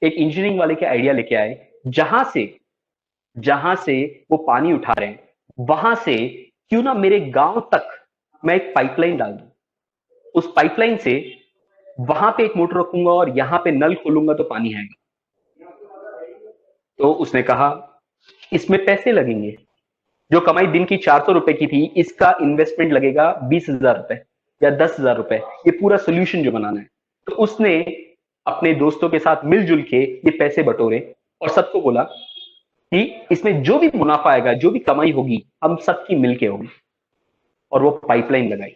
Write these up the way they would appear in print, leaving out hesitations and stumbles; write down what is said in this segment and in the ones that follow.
एक इंजीनियरिंग वाले के आइडिया लेके आए, जहां से वो पानी उठा रहे हैं वहां से क्यों ना मेरे गांव तक मैं एक पाइपलाइन डाल दूं। उस पाइपलाइन से वहां पे एक मोटर रखूंगा और यहां पे नल खोलूंगा तो पानी आएगा। तो उसने कहा इसमें पैसे लगेंगे, जो कमाई दिन की 400 रुपए की थी इसका इन्वेस्टमेंट लगेगा 20,000 रुपए या 10,000 रुपए, ये पूरा सोल्यूशन जो बनाना है। तो उसने अपने दोस्तों के साथ मिलजुल के ये पैसे बटोरे और सबको बोला कि इसमें जो भी मुनाफा आएगा, जो भी कमाई होगी, हम सबकी मिलके होगी। और वो पाइपलाइन लगाई।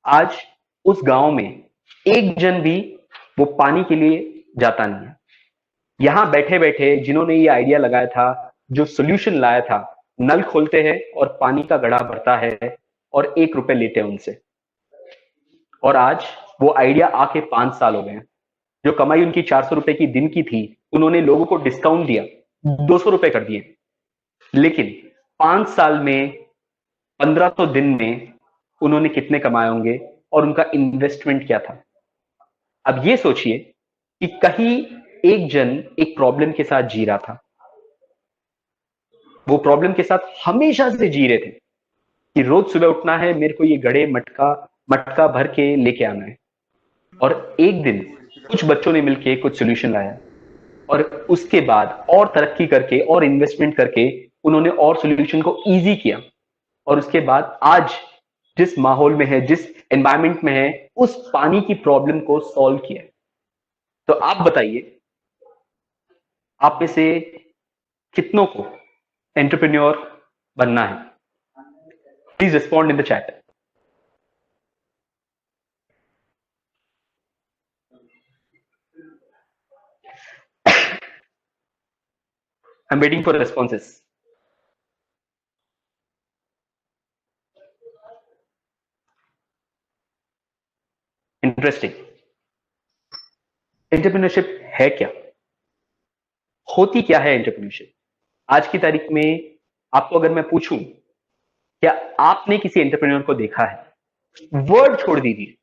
आज उस गांव में एक जन भी वो पानी के लिए जाता नहीं है। यहां बैठे बैठे जिन्होंने ये आइडिया लगाया था, जो सोल्यूशन लाया था, नल खोलते हैं और पानी का घड़ा भरता है और 1 रुपए लेते हैं उनसे। और आज वो आइडिया आके 5 साल हो गए हैं। जो कमाई उनकी 400 रुपए की दिन की थी, उन्होंने लोगों को डिस्काउंट दिया, 200 रुपए कर दिए। लेकिन 5 साल में 1500 दिन में उन्होंने कितने कमाए होंगे और उनका इन्वेस्टमेंट क्या था। अब ये सोचिए कि कहीं एक जन एक प्रॉब्लम के साथ जी रहा था, वो प्रॉब्लम के साथ हमेशा से जी रहे थे कि रोज सुबह उठना है, मेरे को ये गड़े मटका मटका भर के लेके आना है। और एक दिन कुछ बच्चों ने मिलके कुछ सोल्यूशन लाया और उसके बाद और तरक्की करके और इन्वेस्टमेंट करके उन्होंने और सोल्यूशन को इजी किया। और उसके बाद आज जिस माहौल में है, जिस एनवायरमेंट में है, उस पानी की प्रॉब्लम को सॉल्व किया। तो आप बताइए, आप में से कितनों को एंटरप्रेन्योर बनना है? Please respond in the chat. I am waiting for responses. Interesting. Entrepreneurship है क्या? होती क्या है एंटरप्रेन्योरशिप? आज की तारीख में आपको अगर मैं पूछूं, क्या आपने किसी एंटरप्रेन्योर को देखा है? वर्ड छोड़ दीजिए,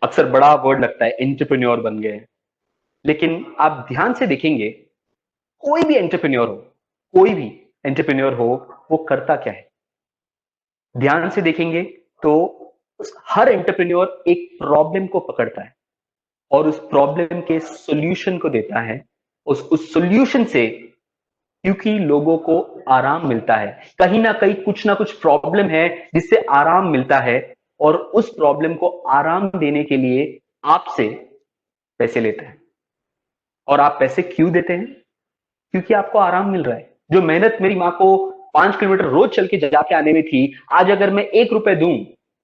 अक्सर बड़ा वर्ड लगता है, एंटरप्रेन्योर बन गए। लेकिन आप ध्यान से देखेंगे, कोई भी एंटरप्रेन्योर हो, कोई भी एंटरप्रेन्योर हो, वो करता क्या है? ध्यान से देखेंगे तो हर एंटरप्रेन्योर एक प्रॉब्लम को पकड़ता है और उस प्रॉब्लम के सॉल्यूशन को देता है। उस सॉल्यूशन से, क्योंकि लोगों को आराम मिलता है, कहीं ना कुछ प्रॉब्लम है जिससे आराम मिलता है, और उस प्रॉब्लम को आराम देने के लिए आपसे पैसे लेते हैं। और आप पैसे क्यों देते हैं? क्योंकि आपको आराम मिल रहा है। जो मेहनत मेरी मां को 5 किलोमीटर रोज चल के जाके आने में थी, आज अगर मैं 1 रुपए दूं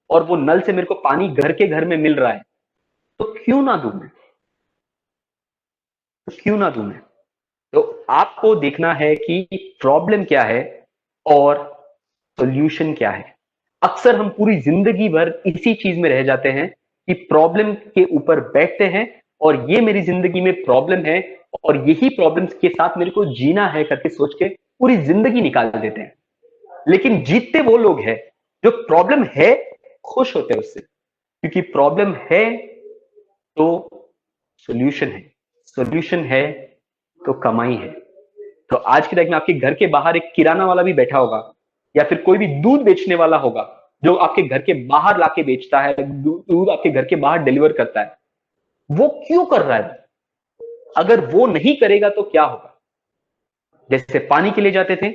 और वो नल से मेरे को पानी घर के घर में मिल रहा है, तो क्यों ना दूं मैं? तो क्यों ना दूं मैं? तो आपको देखना है कि प्रॉब्लम क्या है और सॉल्यूशन क्या है। अक्सर हम पूरी जिंदगी भर इसी चीज में रह जाते हैं कि प्रॉब्लम के ऊपर बैठते हैं और ये मेरी जिंदगी में प्रॉब्लम है और यही प्रॉब्लम के साथ मेरे को जीना है करके सोच के पूरी जिंदगी निकाल देते हैं। लेकिन जीतते वो लोग हैं जो प्रॉब्लम है खुश होते हैं उससे, क्योंकि प्रॉब्लम है तो सॉल्यूशन है, सॉल्यूशन है तो कमाई है। तो आज की तारीख में आपके घर के बाहर एक किराना वाला भी बैठा होगा या फिर कोई भी दूध बेचने वाला होगा जो आपके घर के बाहर लाके बेचता है, दूध आपके घर के बाहर डिलीवर करता है। वो क्यों कर रहा है? अगर वो नहीं करेगा तो क्या होगा? जैसे पानी के लिए जाते थे,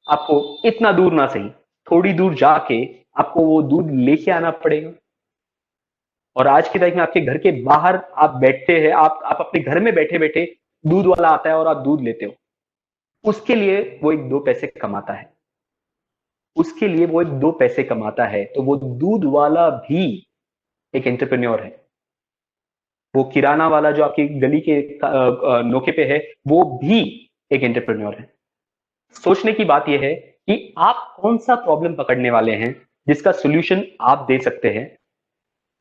आपको इतना दूर ना सही, थोड़ी दूर जाके आपको वो दूध लेके आना पड़ेगा। और आज की तारीख में आपके घर के बाहर आप बैठते हैं, आप अपने घर में बैठे बैठे दूध वाला आता है और आप दूध लेते हो। उसके लिए वो एक दो पैसे कमाता है, उसके लिए वो एक दो पैसे कमाता है। तो वो दूध वाला भी एक एंटरप्रेन्योर है। वो किराना वाला जो आपकी गली के नोके पे है, वो भी एक एंटरप्रेन्योर है। सोचने की बात यह है कि आप कौन सा प्रॉब्लम पकड़ने वाले हैं जिसका सोल्यूशन आप दे सकते हैं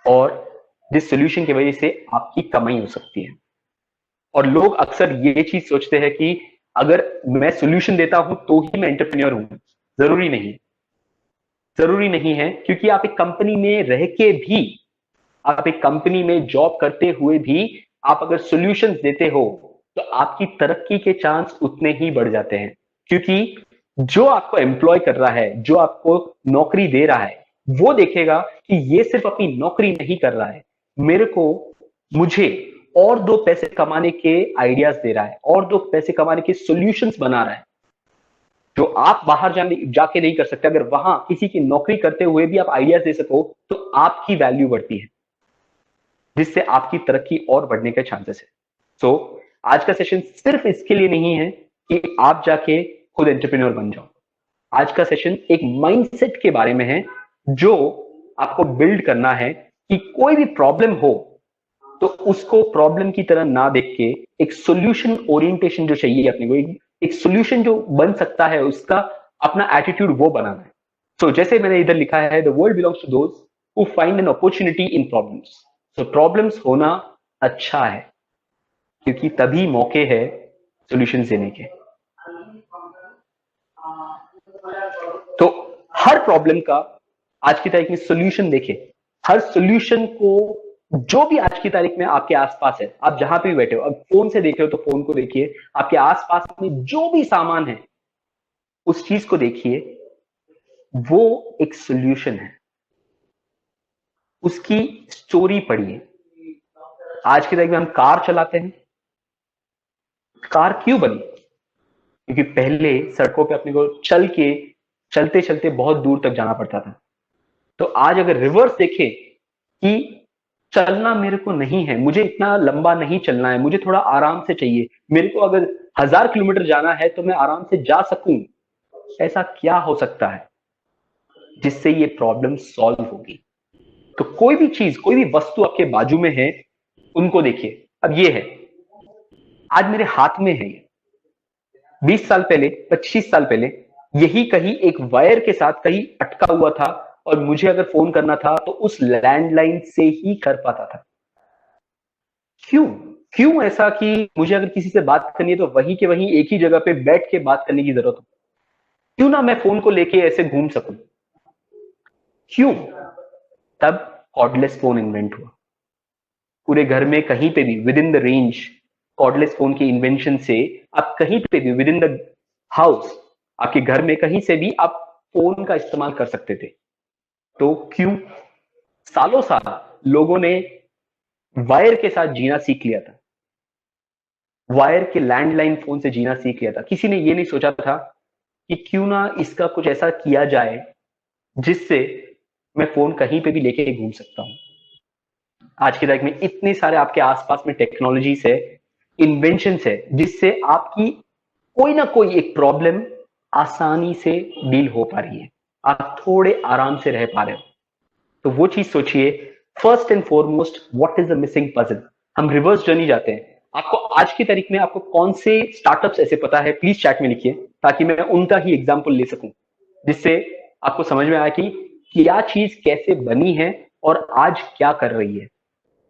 और जिस सोल्यूशन की वजह से आपकी कमाई हो सकती है। और लोग अक्सर ये चीज सोचते हैं कि अगर मैं सोल्यूशन देता हूं तो ही मैं एंटरप्रेन्योर हूं। जरूरी नहीं, जरूरी नहीं है, क्योंकि आप एक कंपनी में रह के भी, आप एक कंपनी में जॉब करते हुए भी आप अगर सॉल्यूशंस देते हो तो आपकी तरक्की के चांस उतने ही बढ़ जाते हैं, क्योंकि जो आपको एम्प्लॉय कर रहा है, जो आपको नौकरी दे रहा है, वो देखेगा कि ये सिर्फ अपनी नौकरी नहीं कर रहा है, मुझे और दो पैसे कमाने के आइडियाज दे रहा है, और दो पैसे कमाने के सॉल्यूशंस बना रहा है, जो आप बाहर जाके नहीं कर सकते। अगर वहां किसी की नौकरी करते हुए भी आप आइडियाज दे सको, तो आपकी वैल्यू बढ़ती है, जिससे आपकी तरक्की और बढ़ने के चांसेस है। सो आज का सेशन सिर्फ इसके लिए नहीं है कि आप जाके खुद एंटरप्रेन्योर बन जाओ। आज का सेशन एक माइंडसेट के बारे में है, जो आपको बिल्ड करना है कि कोई भी प्रॉब्लम हो तो उसको प्रॉब्लम की तरह ना देख के एक सॉल्यूशन ओरिएंटेशन जो चाहिए अपने को, एक सॉल्यूशन जो बन सकता है, उसका अपना एटीट्यूड वो बनाना है। सो जैसे मैंने इधर लिखा है, the world belongs to those who find an opportunity in problems. So problems होना अच्छा है, क्योंकि तभी मौके है सॉल्यूशन देने के। तो हर प्रॉब्लम का आज की तारीख में सॉल्यूशन देखें। हर सॉल्यूशन को, जो भी आज की तारीख में आपके आसपास है, आप जहां पे भी बैठे हो, अब फोन से देख रहे हो तो फोन को देखिए, आपके आसपास में जो भी सामान है उस चीज को देखिए, वो एक सॉल्यूशन है। उसकी स्टोरी पढ़िए। आज की तारीख में हम कार चलाते हैं, कार क्यों बनी? क्योंकि पहले सड़कों पे अपने को चलते चलते बहुत दूर तक जाना पड़ता था। तो आज अगर रिवर्स देखें कि चलना मेरे को नहीं है, मुझे इतना लंबा नहीं चलना है, मुझे थोड़ा आराम से चाहिए, मेरे को अगर 1000 किलोमीटर जाना है तो मैं आराम से जा सकूं, ऐसा क्या हो सकता है जिससे ये प्रॉब्लम सॉल्व होगी? तो कोई भी चीज, कोई भी वस्तु आपके बाजू में है, उनको देखिए। अब ये है, आज मेरे हाथ में है, 20 साल पहले, 25 साल पहले यही कहीं एक वायर के साथ कहीं अटका हुआ था, और मुझे अगर फोन करना था तो उस लैंडलाइन से ही कर पाता था। क्यों? क्यों ऐसा कि मुझे अगर किसी से बात करनी है तो वहीं के वहीं एक ही जगह पे बैठ के बात करने की जरूरत हो? क्यों ना मैं फोन को लेके ऐसे घूम सकूं? क्यों? तब कॉर्डलेस फोन इन्वेंट हुआ। पूरे घर में कहीं पे भी with in the range, cordless phone की इन्वेंशन से आप कहीं पे भी विद इन द हाउस, आपके घर में कहीं से भी आप फोन का इस्तेमाल कर सकते थे। तो क्यों? सालों साल लोगों ने वायर के साथ जीना सीख लिया था, वायर के लैंडलाइन फोन से जीना सीख लिया था। किसी ने ये नहीं सोचा था कि क्यों ना इसका कुछ ऐसा किया जाए जिससे मैं फोन कहीं पे भी लेके घूम सकता हूं। आज की तारीख में इतने सारे आपके आसपास में टेक्नोलॉजीज है, इन्वेंशन है, जिससे आपकी कोई ना कोई एक प्रॉब्लम आसानी से डील हो पा रही है, आप थोड़े आराम से रह पा रहे हो। तो वो चीज सोचिए। First and foremost, what is the missing puzzle? हम रिवर्स जर्नी जाते हैं। आपको आज की तारीख में आपको कौन से स्टार्टअप्स ऐसे पता है, प्लीज चैट में लिखिए, ताकि मैं उनका ही एग्जांपल ले सकूं, जिससे आपको समझ में आया कि क्या चीज कैसे बनी है और आज क्या कर रही है।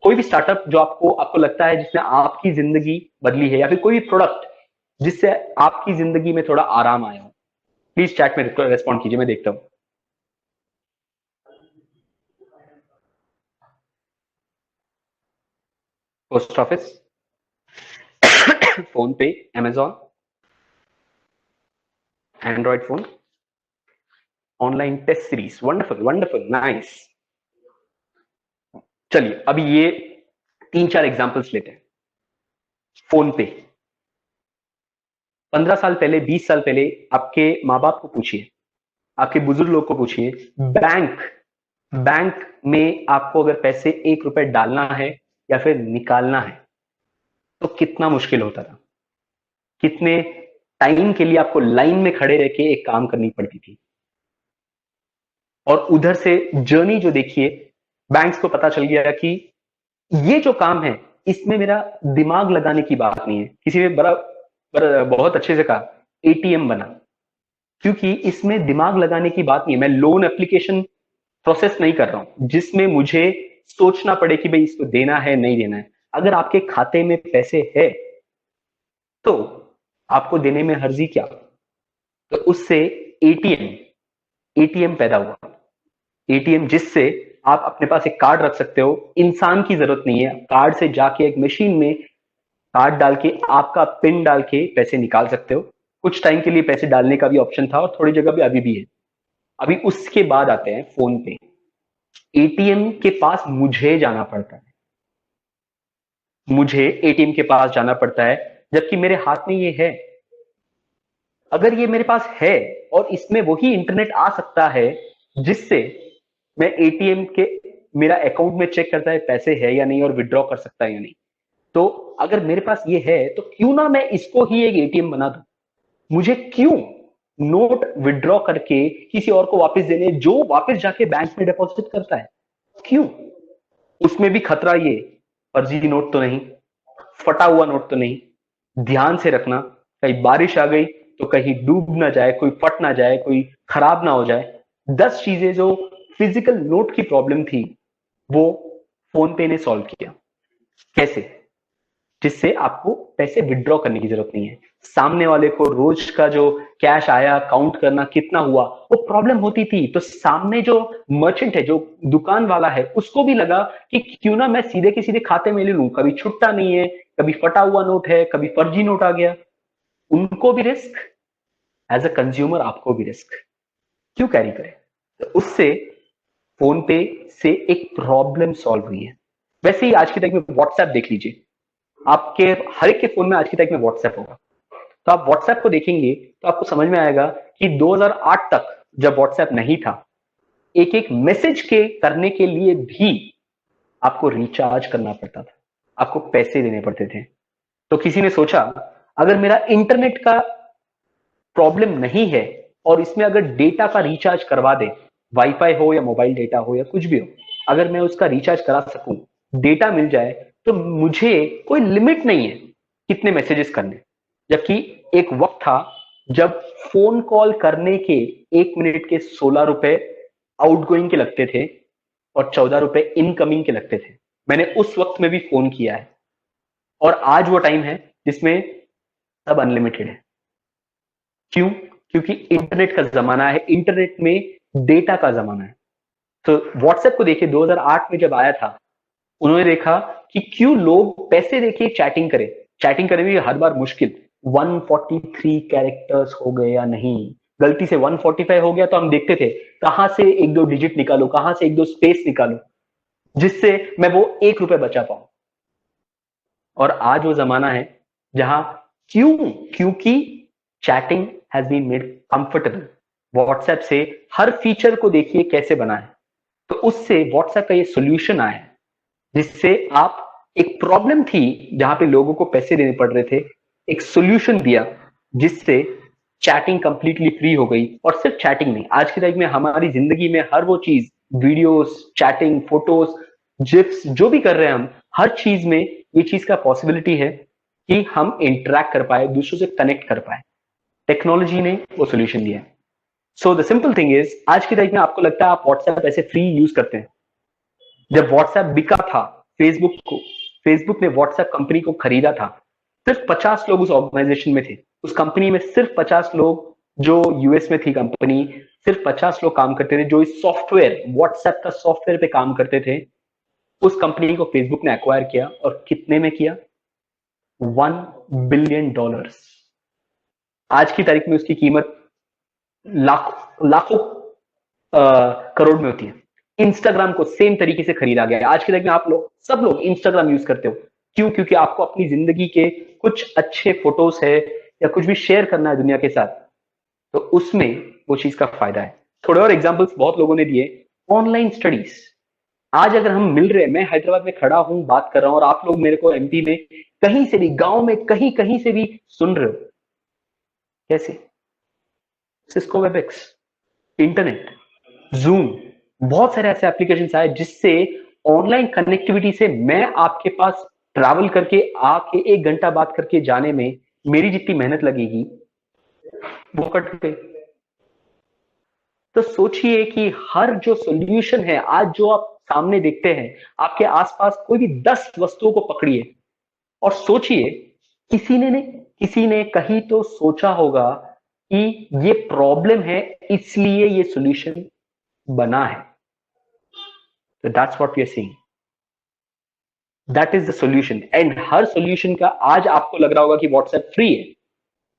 कोई भी स्टार्टअप जो आपको आपको लगता है जिसने आपकी जिंदगी बदली है, या फिर कोई भी प्रोडक्ट जिससे आपकी जिंदगी में थोड़ा आराम आया हो, प्लीज चैट में रेस्पॉन्ड कीजिए, मैं देखता हूं। Post office, PhonePe, Amazon, android phone, online test series, wonderful wonderful, nice. चलिए अभी ये 3-4 एग्जांपल्स लेते हैं। फोन पे, 15 साल पहले, 20 साल पहले आपके माँ बाप को पूछिए, आपके बुजुर्ग लोग को पूछिए, बैंक बैंक में आपको अगर पैसे 1 रुपए डालना है या फिर निकालना है तो कितना मुश्किल होता था, कितने टाइम के लिए आपको लाइन में खड़े रह के एक काम करनी पड़ती थी। और उधर से जर्नी जो देखिए, बैंक्स को पता चल गया कि ये जो काम है इसमें मेरा दिमाग लगाने की बात नहीं है। किसी ने बहुत अच्छे से कहा, एटीएम बना, क्योंकि इसमें दिमाग लगाने की बात नहीं है। मैं लोन एप्लीकेशन प्रोसेस नहीं कर रहा हूं जिसमें मुझे सोचना पड़े कि भाई इसको देना है नहीं देना है। अगर आपके खाते में पैसे है तो आपको देने में हर्जी क्या? तो उससे एटीएम एटीएम पैदा हुआ। एटीएम जिससे आप अपने पास एक कार्ड रख सकते हो, इंसान की जरूरत नहीं है कार्ड से जाके एक मशीन में कार्ड डाल के, आपका पिन डाल के पैसे निकाल सकते हो। कुछ टाइम के लिए पैसे डालने का भी ऑप्शन था और थोड़ी जगह भी अभी भी है। अभी उसके बाद आते हैं फोन पे। एटीएम के पास मुझे जाना पड़ता है, मुझे एटीएम के पास जाना पड़ता है, जबकि मेरे हाथ में ये है। अगर ये मेरे पास है और इसमें वही इंटरनेट आ सकता है जिससे मैं एटीएम के, मेरा अकाउंट में चेक करता है पैसे है या नहीं और विड्रॉ कर सकता है या नहीं, तो अगर मेरे पास ये है तो क्यों ना मैं इसको ही एक एटीएम बना दूं। मुझे क्यों नोट विड्रॉ करके किसी और को वापस देने, जो वापस जाके बैंक में डिपॉजिट करता है, क्यों? उसमें भी खतरा ये, फर्जी नोट तो नहीं, फटा हुआ नोट तो नहीं। ध्यान से रखना, कहीं बारिश आ गई तो कहीं डूब ना जाए, कोई फट ना जाए, कोई खराब ना हो जाए। 10 चीजें जो फिजिकल नोट की प्रॉब्लम थी वो फोन पे ने सॉल्व किया। कैसे? जिससे आपको पैसे विड्रॉ करने की जरूरत नहीं है। सामने वाले को रोज का जो कैश आया काउंट करना कितना हुआ वो प्रॉब्लम होती थी, तो सामने जो मर्चेंट है, जो दुकान वाला है, उसको भी लगा कि क्यों ना मैं सीधे के सीधे खाते में ले लूं, कभी छुट्टा नहीं है, कभी फटा हुआ नोट है, कभी फर्जी नोट आ गया। उनको भी रिस्क, एज अ कंज्यूमर आपको भी रिस्क, क्यों कैरी करें? तो उससे फोन पे से एक प्रॉब्लम सॉल्व हुई है। वैसे ही आज की तारीख में व्हाट्सएप देख लीजिए, आपके हर एक के फोन में आज की तारीख में व्हाट्सएप होगा। तो आप व्हाट्सएप को देखेंगे तो आपको समझ में आएगा कि 2008 तक जब व्हाट्सएप नहीं था, एक एक मैसेज के करने के लिए भी आपको रिचार्ज करना पड़ता था, आपको पैसे देने पड़ते थे। तो किसी ने सोचा अगर मेरा इंटरनेट का प्रॉब्लम नहीं है और इसमें अगर डेटा का रिचार्ज करवा दे, वाईफाई हो या मोबाइल डेटा हो या कुछ भी हो, अगर मैं उसका रिचार्ज करा सकूं, डेटा मिल जाए, तो मुझे कोई लिमिट नहीं है कितने मैसेजेस करने। जबकि एक वक्त था जब फोन कॉल करने के 1 मिनट के 16 रुपए आउटगोइंग के लगते थे और 14 रुपए इनकमिंग के लगते थे। मैंने उस वक्त में भी फोन किया है। और आज वो टाइम है जिसमें सब अनलिमिटेड है। क्यों? क्योंकि इंटरनेट का जमाना है, इंटरनेट में डेटा का जमाना है। तो व्हाट्सएप को देखिए, 2008 में जब आया था, उन्होंने देखा कि क्यों लोग पैसे देके चैटिंग करें। चैटिंग करने में हर बार मुश्किल, 143 कैरेक्टर्स हो गए या नहीं, गलती से 145 हो गया तो हम देखते थे कहां से एक दो डिजिट निकालो, कहां से एक दो स्पेस निकालो, जिससे मैं वो 1 रुपए बचा पाऊं। और आज वो जमाना है जहां, क्यों? क्योंकि chatting has been made comfortable. WhatsApp से हर फीचर को देखिए कैसे बना है। तो उससे व्हाट्सएप का ये सोल्यूशन आया है जिससे आप, एक प्रॉब्लम थी जहां पे लोगों को पैसे देने पड़ रहे थे, एक सोल्यूशन दिया जिससे चैटिंग कंप्लीटली फ्री हो गई। और सिर्फ चैटिंग नहीं, आज की तारीख में हमारी जिंदगी में हर वो चीज, वीडियोस, चैटिंग, फोटोज, जिप्स, जो भी कर रहे हैं हम, हर चीज में ये चीज का पॉसिबिलिटी है कि हम इंटरेक्ट कर पाए, दूसरों से कनेक्ट कर पाए। टेक्नोलॉजी ने वो सोल्यूशन दिया है। So the simple thing is, आज की तारीख में आपको लगता है आप व्हाट्सएप ऐसे फ्री यूज करते हैं। जब व्हाट्सएप बिका था, फेसबुक ने व्हाट्सएप कंपनी को खरीदा था, सिर्फ 50 लोग उस ऑर्गेनाइजेशन में थे। उस कंपनी में सिर्फ 50 लोग, जो यूएस में थी कंपनी, सिर्फ 50 लोग काम करते थे जो इस सॉफ्टवेयर, व्हाट्सएप का सॉफ्टवेयर पे काम करते थे। उस कंपनी को फेसबुक ने एक्वायर किया, और कितने में किया? $1 बिलियन। आज की तारीख में उसकी कीमत लाखों करोड़ में होती है। इंस्टाग्राम को सेम तरीके से खरीदा गया है। आज की तारीख में आप लोग, सब लोग इंस्टाग्राम यूज करते हो। क्यों? क्योंकि आपको अपनी जिंदगी के कुछ अच्छे फोटोज है या कुछ भी शेयर करना है दुनिया के साथ, तो उसमें वो चीज का फायदा है। थोड़े और एग्जांपल्स बहुत लोगों ने दिए। ऑनलाइन स्टडीज, आज अगर हम मिल रहे हैं, मैं हैदराबाद में खड़ा हूं बात कर रहा हूं और आप लोग मेरे को एमपी में कहीं से भी, गांव में कहीं कहीं से भी सुन रहे हो। कैसे? सिस्को वेबएक्स, इंटरनेट, जूम, बहुत सारे ऐसे एप्लीकेशन आए जिससे ऑनलाइन कनेक्टिविटी से मैं आपके पास ट्रैवल करके आके 1 घंटा बात करके जाने में मेरी जितनी मेहनत लगेगी वो कट गई। तो सोचिए कि हर जो सॉल्यूशन है आज जो आप सामने देखते हैं, आपके आसपास कोई भी 10 वस्तुओं को पकड़िए और सोचिए, किसी ने कहीं तो सोचा होगा कि ये प्रॉब्लम है, इसलिए ये सॉल्यूशन बना है। So that's what we are seeing. That is the solution. And her solution का, आज आपको लग रहा होगा कि व्हाट्सएप फ्री है,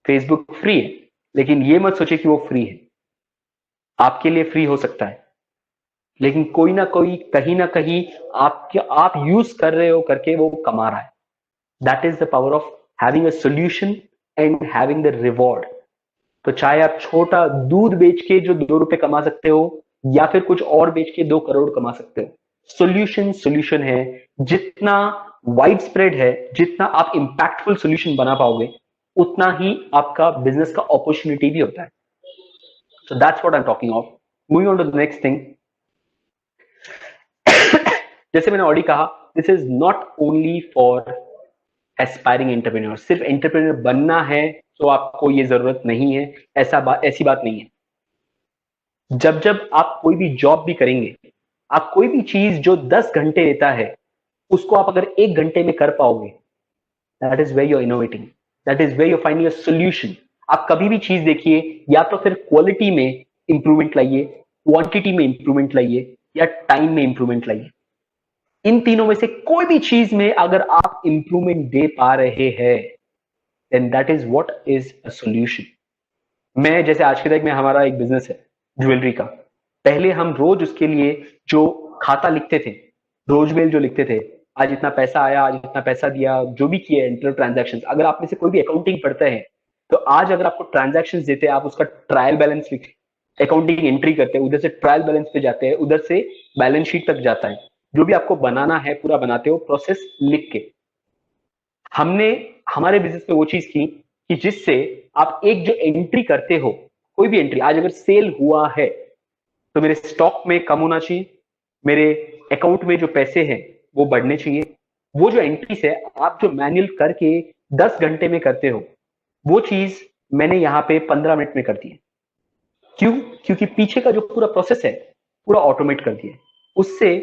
फेसबुक फ्री है, लेकिन ये मत सोचिए कि वो फ्री है। आपके लिए फ्री हो सकता है, लेकिन कोई ना कोई कहीं ना कहीं आप यूज कर रहे हो करके वो कमा रहा है। That is the power of having a solution and having the reward. तो चाहे आप छोटा दूध बेच के जो 2 रुपए कमा सकते हो, या फिर कुछ और बेच के 2 करोड़ कमा सकते हो, सोल्यूशन सोल्यूशन है। जितना वाइड स्प्रेड है, जितना आप इंपैक्टफुल सोल्यूशन बना पाओगे, उतना ही आपका बिजनेस का अपॉर्चुनिटी भी होता है। So that's what I am talking of. Moving on to the next thing, जैसे मैंने ऑलरेडी कहा, this is not only for aspiring entrepreneur. सिर्फ एंटरप्रेन्योर बनना है तो आपको ये जरूरत नहीं है, ऐसी बात नहीं है। जब जब आप कोई भी जॉब भी करेंगे, आप कोई भी चीज जो 10 घंटे लेता है, उसको आप अगर 1 घंटे में कर पाओगे, that is where you're innovating, that is where you're finding a solution. आप कभी भी चीज देखिए, या तो फिर क्वालिटी में इंप्रूवमेंट लाइए, क्वांटिटी में इंप्रूवमेंट लाइए, या टाइम में इंप्रूवमेंट लाइए। इन तीनों में से कोई भी चीज में अगर आप इंप्रूवमेंट दे पा रहे हैं, then that is what is a solution. मैं जैसे आज के तारीख में हमारा एक बिजनेस है ज्वेलरी का। पहले हम रोज उसके लिए जो खाता लिखते थे, रोजमेल जो लिखते थे, आज इतना पैसा आया, आज इतना पैसा दिया, जो भी किए इंटर ट्रांजेक्शन, अगर आप में से कोई भी अकाउंटिंग पढ़ते हैं, तो आज अगर आपको ट्रांजेक्शन देते हैं, आप उसका ट्रायल बैलेंस लिख, अकाउंटिंग एंट्री करते हैं, उधर से ट्रायल बैलेंस पे जाते हैं, उधर से बैलेंस शीट तक जाता है। जो भी आपको बनाना है पूरा बनाते हो प्रोसेस लिख के। हमने हमारे बिजनेस में वो चीज की कि जिससे आप एक जो एंट्री करते हो, कोई भी एंट्री, आज अगर सेल हुआ है तो मेरे स्टॉक में कम होना चाहिए, मेरे अकाउंट में जो पैसे हैं वो बढ़ने चाहिए। वो जो एंट्रीज है, आप जो मैनुअल करके 10 घंटे में करते हो, वो चीज मैंने यहां पे 15 मिनट में कर दी है। क्यों? क्योंकि पीछे का जो पूरा प्रोसेस है, पूरा ऑटोमेट कर दिया। उससे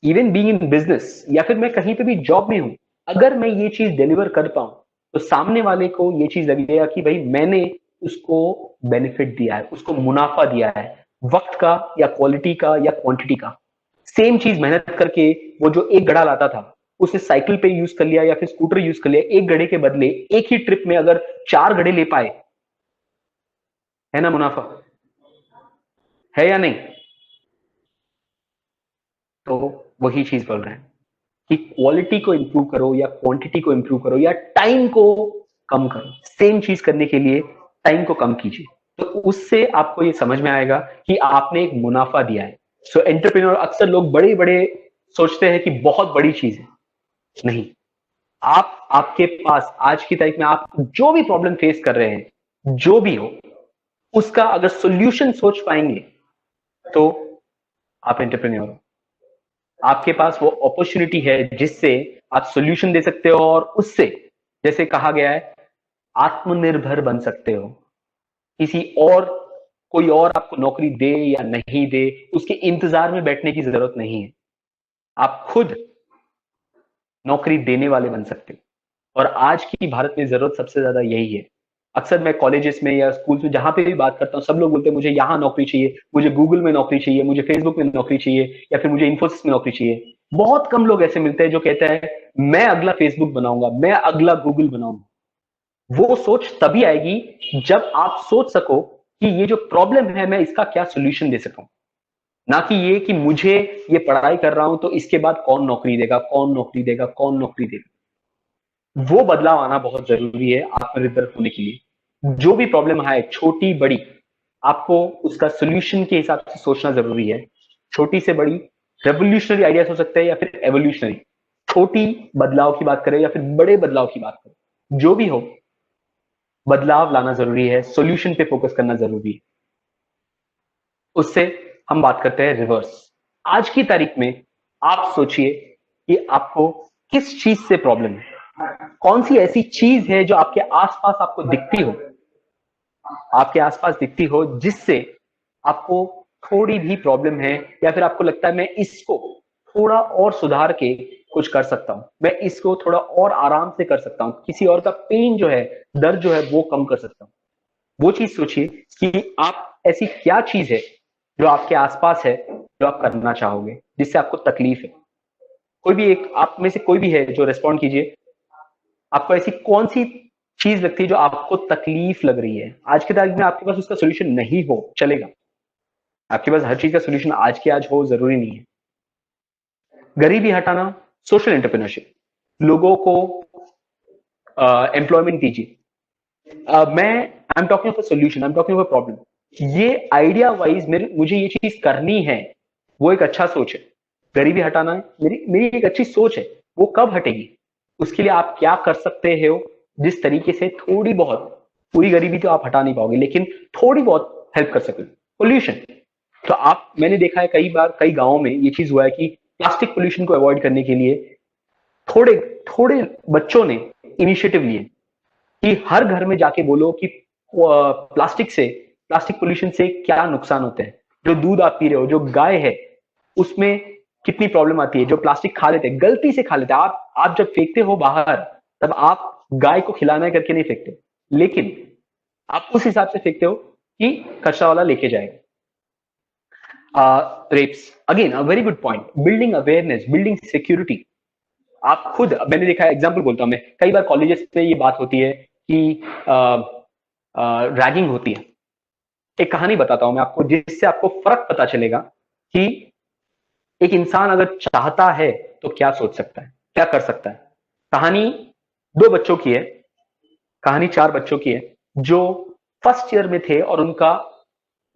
इवन बीइंग इन बिजनेस, या फिर मैं कहीं पे भी जॉब में हूं, अगर मैं ये चीज डिलीवर कर पाऊं, तो सामने वाले को ये चीज लगेगा कि भाई मैंने उसको बेनिफिट दिया है, उसको मुनाफा दिया है, वक्त का या क्वालिटी का या क्वांटिटी का। सेम चीज मेहनत करके वो जो एक घड़ा लाता था, उसे साइकिल पे यूज कर लिया या फिर स्कूटर यूज कर लिया, एक घड़े के बदले एक ही ट्रिप में अगर 4 घड़े ले पाए, है ना मुनाफा? है या नहीं? तो वही चीज बोल रहे हैं कि क्वालिटी को इंप्रूव करो या क्वांटिटी को इंप्रूव करो या टाइम को कम करो। सेम चीज करने के लिए टाइम को कम कीजिए, तो उससे आपको ये समझ में आएगा कि आपने एक मुनाफा दिया है। सो एंटरप्रेन्योर, अक्सर लोग बड़े बड़े सोचते हैं कि बहुत बड़ी चीज है। नहीं, आपके पास आज की तारीख में आप जो भी प्रॉब्लम फेस कर रहे हैं, जो भी हो, उसका अगर सोल्यूशन सोच पाएंगे, तो आप एंटरप्रेन्योर हो। आपके पास वो अपॉर्चुनिटी है जिससे आप सोल्यूशन दे सकते हो, और उससे, जैसे कहा गया है, आत्मनिर्भर बन सकते हो। किसी और, कोई और आपको नौकरी दे या नहीं दे, उसके इंतजार में बैठने की जरूरत नहीं है। आप खुद नौकरी देने वाले बन सकते हो। और आज की भारत में जरूरत सबसे ज्यादा यही है। अक्सर मैं कॉलेजेस में या स्कूल में जहां पे भी बात करता हूं, सब लोग बोलते हैं मुझे यहाँ नौकरी चाहिए, मुझे गूगल में नौकरी चाहिए, मुझे फेसबुक में नौकरी चाहिए, या फिर मुझे इन्फोसिस में नौकरी चाहिए। बहुत कम लोग ऐसे मिलते हैं जो कहते हैं मैं अगला फेसबुक बनाऊंगा, मैं अगला गूगल बनाऊंगा। वो सोच तभी आएगी जब आप सोच सको कि ये जो प्रॉब्लम है, मैं इसका क्या सोल्यूशन दे सकूं। ना कि ये कि मुझे ये पढ़ाई कर रहा हूं तो इसके बाद कौन नौकरी देगा, कौन नौकरी देगा, कौन नौकरी देगा। वो बदलाव आना बहुत जरूरी है आत्मनिर्भर होने के लिए। जो भी प्रॉब्लम आए, छोटी बड़ी, आपको उसका सोल्यूशन के हिसाब से सोचना जरूरी है। छोटी से बड़ी रेवोल्यूशनरी आइडियाज हो सकते हैं या फिर एवोल्यूशनरी। छोटी बदलाव की बात करें या फिर बड़े बदलाव की बात करें, जो भी हो, बदलाव लाना जरूरी है, सोल्यूशन पे फोकस करना जरूरी है। उससे हम बात करते हैं रिवर्स। आज की तारीख में आप सोचिए कि आपको किस चीज से प्रॉब्लम है। कौन सी ऐसी चीज है जो आपके आसपास आपको दिखती हो, आपके आसपास दिखती हो, जिससे आपको थोड़ी भी प्रॉब्लम है, या फिर आपको लगता है मैं इसको थोड़ा और सुधार के कुछ कर सकता हूं, मैं इसको थोड़ा और आराम से कर सकता हूं, किसी और का पेन जो है, दर्द जो है, वो कम कर सकता हूं। वो चीज सोचिए कि आप ऐसी क्या चीज है जो आपके आसपास है, जो आप करना चाहोगे, जिससे आपको तकलीफ है। कोई भी एक आप में से कोई भी है जो रेस्पॉन्ड कीजिए, आपको ऐसी कौन सी चीज लगती है जो आपको तकलीफ लग रही है? आज की तारीख में आपके पास उसका सोल्यूशन नहीं हो चलेगा, आपके पास हर चीज का सोल्यूशन आज के आज हो जरूरी नहीं है। गरीबी हटाना, सोशल एंटरप्रेन्योरशिप, लोगों को एम्प्लॉयमेंट दीजिए। मैं आई am talking of a solution, I am talking of a problem. ये आइडिया वाइज मेरे मुझे ये चीज करनी है, वो एक अच्छा सोच है। गरीबी हटाना है, मेरी मेरी एक अच्छी सोच है। वो कब हटेगी? उसके लिए आप क्या कर सकते हो? जिस तरीके से थोड़ी बहुत, पूरी गरीबी तो आप हटा नहीं पाओगे, लेकिन थोड़ी बहुत हेल्प कर सकते हो। पोल्यूशन, तो आप, मैंने देखा है कई बार कई गांवों में ये चीज हुआ है कि प्लास्टिक पोल्यूशन को अवॉइड करने के लिए थोड़े थोड़े बच्चों ने इनिशिएटिव लिए कि हर घर में जाके बोलो कि प्लास्टिक पोल्यूशन से क्या नुकसान होते हैं। जो दूध आप पी रहे हो, जो गाय है, उसमें कितनी प्रॉब्लम आती है। जो प्लास्टिक खा लेते हैं, गलती से खा लेते हैं, आप जब फेंकते हो बाहर, तब आप गाय को खिलाना है करके नहीं फेंकते, लेकिन आप उस हिसाब से फेंकते हो कि कचरा वाला लेके जाएगा। Reps, again a very good point. Building awareness, building security. आप खुद, मैंने देखा है, एग्जाम्पल बोलता हूं मैं, कई बार कॉलेजेस में ये बात होती है कि रैगिंग होती है। एक कहानी बताता हूं मैं आपको, जिससे आपको फर्क पता चलेगा कि एक इंसान अगर चाहता है तो क्या सोच सकता है, क्या कर सकता है। कहानी दो बच्चों की है, कहानी चार बच्चों की है जो फर्स्ट ईयर में थे और उनका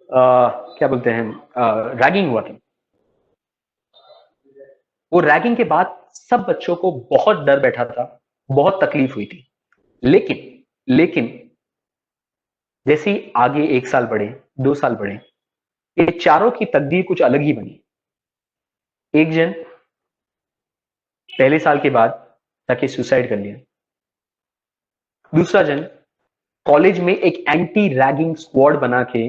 क्या बोलते हैं, रैगिंग हुआ था। वो रैगिंग के बाद सब बच्चों को बहुत डर बैठा था, बहुत तकलीफ हुई थी। लेकिन जैसे ही आगे एक साल बढ़े, 2 साल बढ़े, ये चारों की तकदीर कुछ अलग ही बनी। एक जन पहले साल के बाद जाके सुसाइड कर लिया। दूसरा जन कॉलेज में एक एंटी रैगिंग स्क्वाड बना के,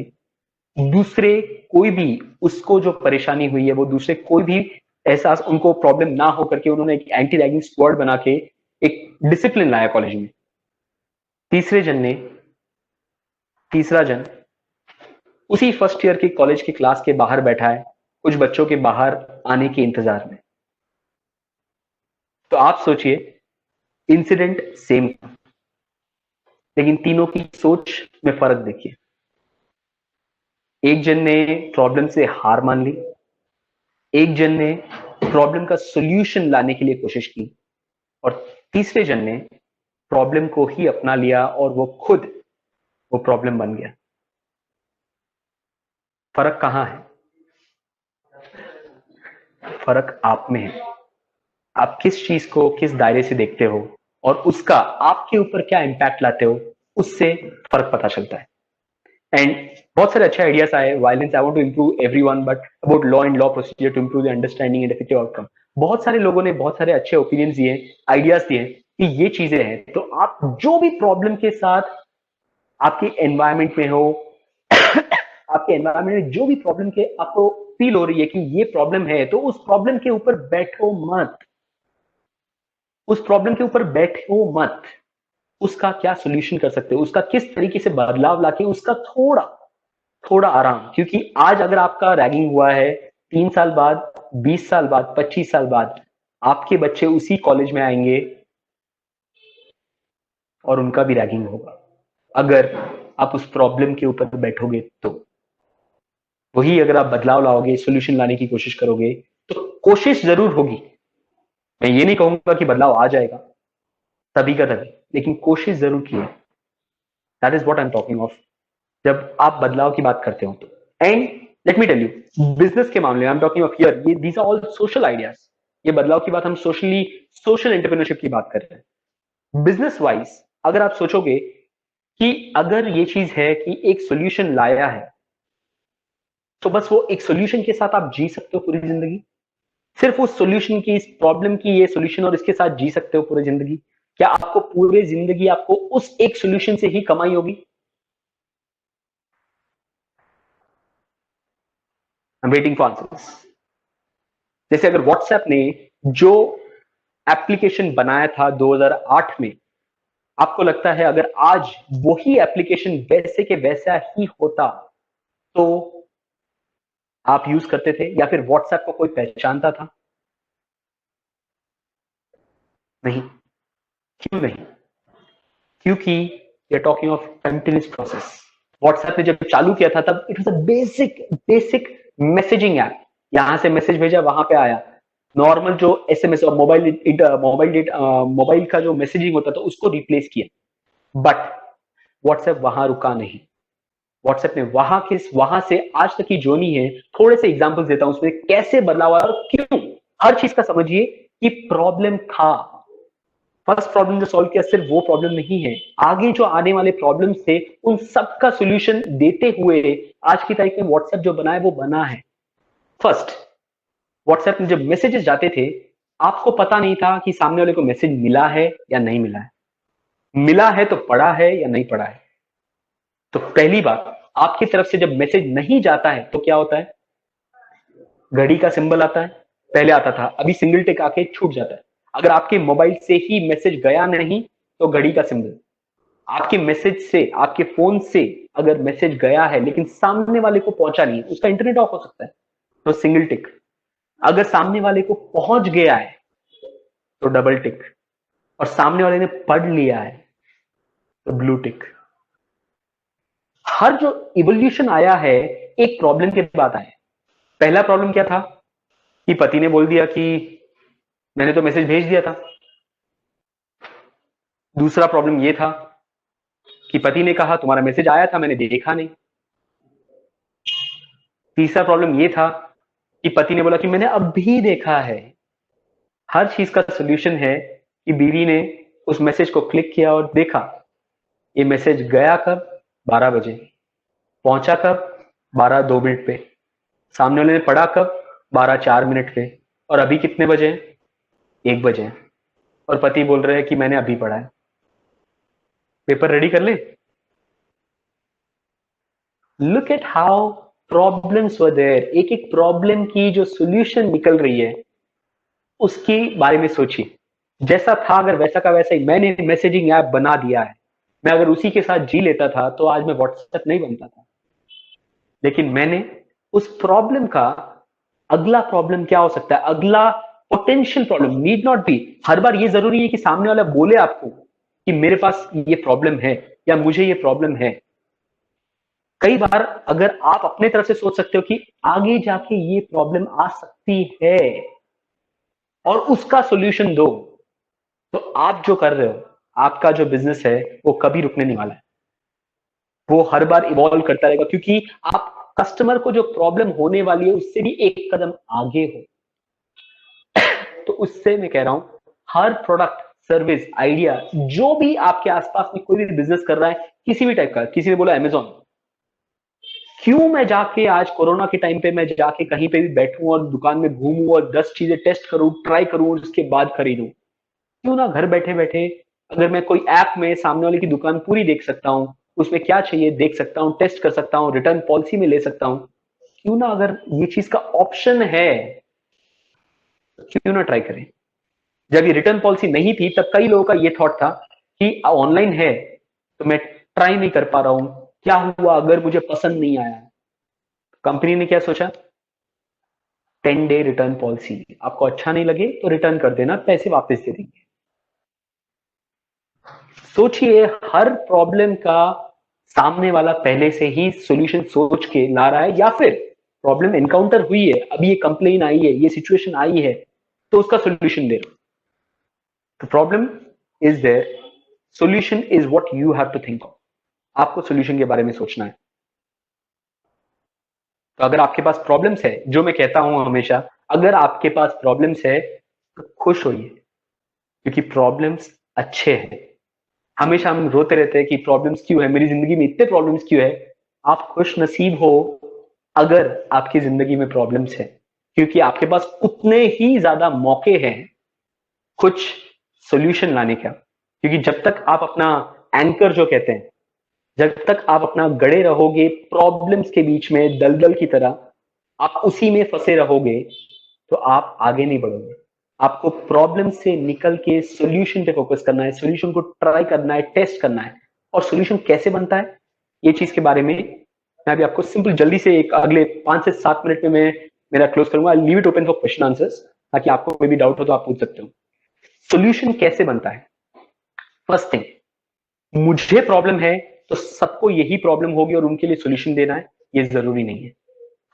दूसरे कोई भी, उसको जो परेशानी हुई है, वो दूसरे कोई भी एहसास उनको प्रॉब्लम ना हो करके, उन्होंने एक एंटी रैगिंग स्क्वाड बना के एक डिसिप्लिन लाया कॉलेज में। तीसरे जन ने तीसरा जन उसी फर्स्ट ईयर के कॉलेज की क्लास के बाहर बैठा है, कुछ बच्चों के बाहर आने के इंतजार में। तो आप सोचिए, इंसिडेंट सेम, लेकिन तीनों की सोच में फर्क देखिए। एक जन ने प्रॉब्लम से हार मान ली, एक जन ने प्रॉब्लम का सॉल्यूशन लाने के लिए कोशिश की, और तीसरे जन ने प्रॉब्लम को ही अपना लिया और वो खुद वो प्रॉब्लम बन गया। फर्क कहां है? फर्क आप में है। आप किस चीज को किस दायरे से देखते हो और उसका आपके ऊपर क्या इंपैक्ट लाते हो, उससे फर्क पता चलता है। एंड बहुत सारे अच्छे आइडियाज आए, violence I want to improve everyone, but about law and law procedure to improve the understanding and effective outcome. बहुत सारे लोगों ने बहुत सारे अच्छे ओपिनियंस दिए, आइडियाज दिए कि ये चीजें हैं। तो आप जो भी प्रॉब्लम के साथ आपके एनवायरमेंट में हो, आपके एनवायरमेंट में जो भी प्रॉब्लम के आपको फील हो रही है कि ये प्रॉब्लम है, तो उस प्रॉब्लम के ऊपर बैठो मत, उस प्रॉब्लम के ऊपर बैठो मत। उसका क्या सोल्यूशन कर सकते हो, उसका किस तरीके से बदलाव लाके उसका थोड़ा थोड़ा आराम। क्योंकि आज अगर आपका रैगिंग हुआ है, 3 साल बाद, 20 साल बाद, 25 साल बाद आपके बच्चे उसी कॉलेज में आएंगे और उनका भी रैगिंग होगा, अगर आप उस प्रॉब्लम के ऊपर बैठोगे तो। वही अगर आप बदलाव लाओगे, सोल्यूशन लाने की कोशिश करोगे, तो कोशिश जरूर होगी। मैं ये नहीं कहूंगा कि बदलाव आ जाएगा तभी का तभी, लेकिन कोशिश जरूर की है। That is what I am talking of, जब आप बदलाव की बात करते हो तो। And let me tell you, business के मामले में I am talking of here, ये these are all social ideas. ये बदलाव की बात हम सोशल एंटरप्रेन्योरशिप की बात कर रहे हैं। बिजनेस वाइज अगर आप सोचोगे कि अगर ये चीज है कि एक सोल्यूशन लाया है, तो बस वो एक सोल्यूशन के साथ आप जी सकते हो पूरी जिंदगी। सिर्फ उस सोल्यूशन की, इस प्रॉब्लम की ये सोल्यूशन, और इसके साथ जी सकते हो पूरी जिंदगी। क्या आपको पूरी जिंदगी आपको उस एक सोल्यूशन से ही कमाई होगी? I am waiting for answers. जैसे अगर व्हाट्सएप ने जो एप्लीकेशन बनाया था 2008 में, आपको लगता है अगर आज वही एप्लीकेशन वैसे के वैसा ही होता तो आप यूज करते थे, या फिर व्हाट्सएप को कोई पहचानता था? नहीं। क्यों नहीं? क्योंकि we are talking of continuous process. WhatsApp ने जब चालू किया था तब it was a basic messaging app. यहां से मैसेज भेजा, वहां पे आया। नॉर्मल जो एसएमएस और मोबाइल का जो मैसेजिंग होता था उसको रिप्लेस किया। बट व्हाट्सएप वहां रुका नहीं। व्हाट्सएप ने वहां से आज तक की जर्नी है। थोड़े से एग्जांपल्स देता हूं उसमें कैसे बदलाव आया और क्यों। हर चीज का समझिए कि प्रॉब्लम था। फर्स्ट प्रॉब्लम जो सॉल्व किया सिर्फ वो प्रॉब्लम नहीं है, आगे जो आने वाले प्रॉब्लम थे उन सब का सोल्यूशन देते हुए आज की तारीख में व्हाट्सएप जो बना है वो बना है। फर्स्ट, व्हाट्सएप में जब मैसेजेस जाते थे आपको पता नहीं था कि सामने वाले को मैसेज मिला है या नहीं मिला है। मिला है तो पढ़ा है या नहीं पढ़ा है। तो पहली बात, आपकी तरफ से जब मैसेज नहीं जाता है तो क्या होता है? घड़ी का सिंबल आता है। पहले आता था, अभी सिंगल टिक आके छूट जाता है। अगर आपके मोबाइल से ही मैसेज गया नहीं तो घड़ी का सिंबल। आपके मैसेज से, आपके फोन से अगर मैसेज गया है लेकिन सामने वाले को पहुंचा नहीं, उसका इंटरनेट ऑफ हो सकता है, तो सिंगल टिक। अगर सामने वाले को पहुंच गया है तो डबल टिक, और सामने वाले ने पढ़ लिया है तो ब्लू टिक। हर जो इवोल्यूशन आया है एक प्रॉब्लम के बाद आया है। पहला प्रॉब्लम क्या था कि पति ने बोल दिया कि मैंने तो मैसेज भेज दिया था। दूसरा प्रॉब्लम यह था कि पति ने कहा तुम्हारा मैसेज आया था, मैंने देखा नहीं। तीसरा प्रॉब्लम यह था कि पति ने बोला कि मैंने अभी देखा है। हर चीज का सोल्यूशन है कि बीवी ने उस मैसेज को क्लिक किया और देखा। ये मैसेज गया कब? 12 बजे। पहुंचा कब? 12:02 पे। सामने वाले ने पढ़ा कब? 12:04 पे। और अभी कितने बजे हैं? 1 बजे हैं। और पति बोल रहे हैं कि मैंने अभी पढ़ा है। पेपर रेडी कर ले। Look at how problems were there. एक एक प्रॉब्लम की जो सोल्यूशन निकल रही है उसके बारे में सोचिए। जैसा था अगर वैसा का वैसा ही मैंने मैसेजिंग ऐप बना दिया है। मैं अगर उसी के साथ जी लेता था तो आज मैं व्हाट्सएप नहीं बनता था। लेकिन मैंने उस प्रॉब्लम का अगला प्रॉब्लम क्या हो सकता है, अगला potential problem, need not be हर बार ये जरूरी है कि सामने वाला बोले आपको कि मेरे पास ये प्रॉब्लम है या मुझे ये प्रॉब्लम है। कई बार अगर आप अपने तरफ से सोच सकते हो कि आगे जाके ये प्रॉब्लम आ सकती है और उसका सॉल्यूशन दो, तो आप जो कर रहे हो, आपका जो बिजनेस है वो कभी रुकने नहीं वाला है। वो हर बार इवॉल्व करता रहेगा क्योंकि आप कस्टमर को जो प्रॉब्लम होने वाली है उससे भी एक कदम आगे हो। तो उससे मैं कह रहा हूं हर प्रोडक्ट, सर्विस, आइडिया जो भी आपके आसपास में कोई भी बिजनेस कर रहा है किसी भी टाइप का, किसी ने बोला अमेजॉन, क्यों मैं जाके आज कोरोना के टाइम पे मैं जाके कहीं पे भी बैठूं और दुकान में घूमूं और 10 चीजें टेस्ट करूं, ट्राई करूं और उसके बाद खरीदूं? क्यों ना घर बैठे बैठे अगर मैं कोई ऐप में सामने वाले की दुकान पूरी देख सकता हूं, उसमें क्या चाहिए देख सकता हूं, टेस्ट कर सकता हूं, रिटर्न पॉलिसी में ले सकता हूं। क्यों ना अगर ये चीज का ऑप्शन है तो क्यों ना ट्राई करें। जब ये रिटर्न पॉलिसी नहीं थी तब कई लोगों का ये थॉट था कि ऑनलाइन है तो मैं ट्राई नहीं कर पा रहा हूं, क्या हुआ अगर मुझे पसंद नहीं आया। कंपनी ने क्या सोचा? 10 डे रिटर्न पॉलिसी। आपको अच्छा नहीं लगे तो रिटर्न कर देना, पैसे वापस दे देंगे। सोचिए हर प्रॉब्लम का सामने वाला पहले से ही सॉल्यूशन सोच के ला रहा है, या फिर प्रॉब्लम एनकाउंटर हुई है, अभी ये कंप्लेन आई है, ये सिचुएशन आई है, तो उसका सॉल्यूशन दे रहा है। तो problem is there, solution is what you have to think of. आपको सॉल्यूशन के बारे में सोचना है। तो अगर आपके पास प्रॉब्लम्स है, जो मैं कहता हूं हमेशा, अगर आपके पास प्रॉब्लम्स है तो खुश होइए क्योंकि प्रॉब्लम्स अच्छे हैं। हमेशा हम रोते रहते हैं कि प्रॉब्लम्स क्यों है, मेरी जिंदगी में इतने प्रॉब्लम्स क्यों है। आप खुश नसीब हो अगर आपकी जिंदगी में प्रॉब्लम्स है, क्योंकि आपके पास उतने ही ज्यादा मौके हैं कुछ सॉल्यूशन लाने का। क्योंकि जब तक आप अपना एंकर जो कहते हैं, जब तक आप अपना गड़े रहोगे प्रॉब्लम्स के बीच में दलदल की तरह, आप उसी में फंसे रहोगे तो आप आगे नहीं बढ़ोगे। आपको प्रॉब्लम से निकल के सॉल्यूशन पे फोकस करना है, सॉल्यूशन को ट्राई करना है, टेस्ट करना है। और सॉल्यूशन कैसे बनता है ये चीज के बारे में मैं अभी आपको सिंपल जल्दी से एक अगले 5 से 7 मिनट में मैं मेरा क्लोज करूंगा। I leave it open for question answers, ताकि आपको कोई भी डाउट हो तो आप पूछ सकते हो। सोल्यूशन कैसे बनता है? फर्स्ट थिंग, मुझे प्रॉब्लम है तो सबको यही प्रॉब्लम होगी और उनके लिए सोल्यूशन देना है, ये जरूरी नहीं है।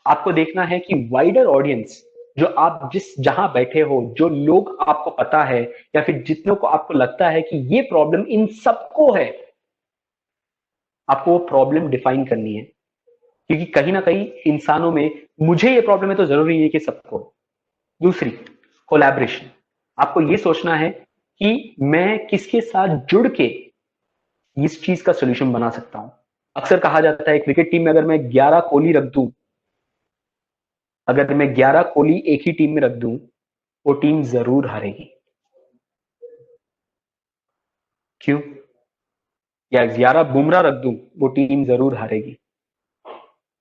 आपको देखना है कि वाइडर ऑडियंस, जो आप जिस जहां बैठे हो, जो लोग आपको पता है या फिर जितनों को आपको लगता है कि ये प्रॉब्लम इन सबको है, आपको वो प्रॉब्लम डिफाइन करनी है। क्योंकि कहीं ना कहीं इंसानों में मुझे ये प्रॉब्लम है तो जरूरी नहीं है कि सबको। दूसरी, कोलैबोरेशन। आपको ये सोचना है कि मैं किसके साथ जुड़ के इस चीज का सोल्यूशन बना सकता हूं। अक्सर कहा जाता है क्रिकेट टीम में अगर मैं 11 कोहली रख दूं, अगर मैं 11 कोहली एक ही टीम में रख दूं, वो टीम जरूर हारेगी। क्यों? या 11 बुमराह रख दूं, वो टीम जरूर हारेगी।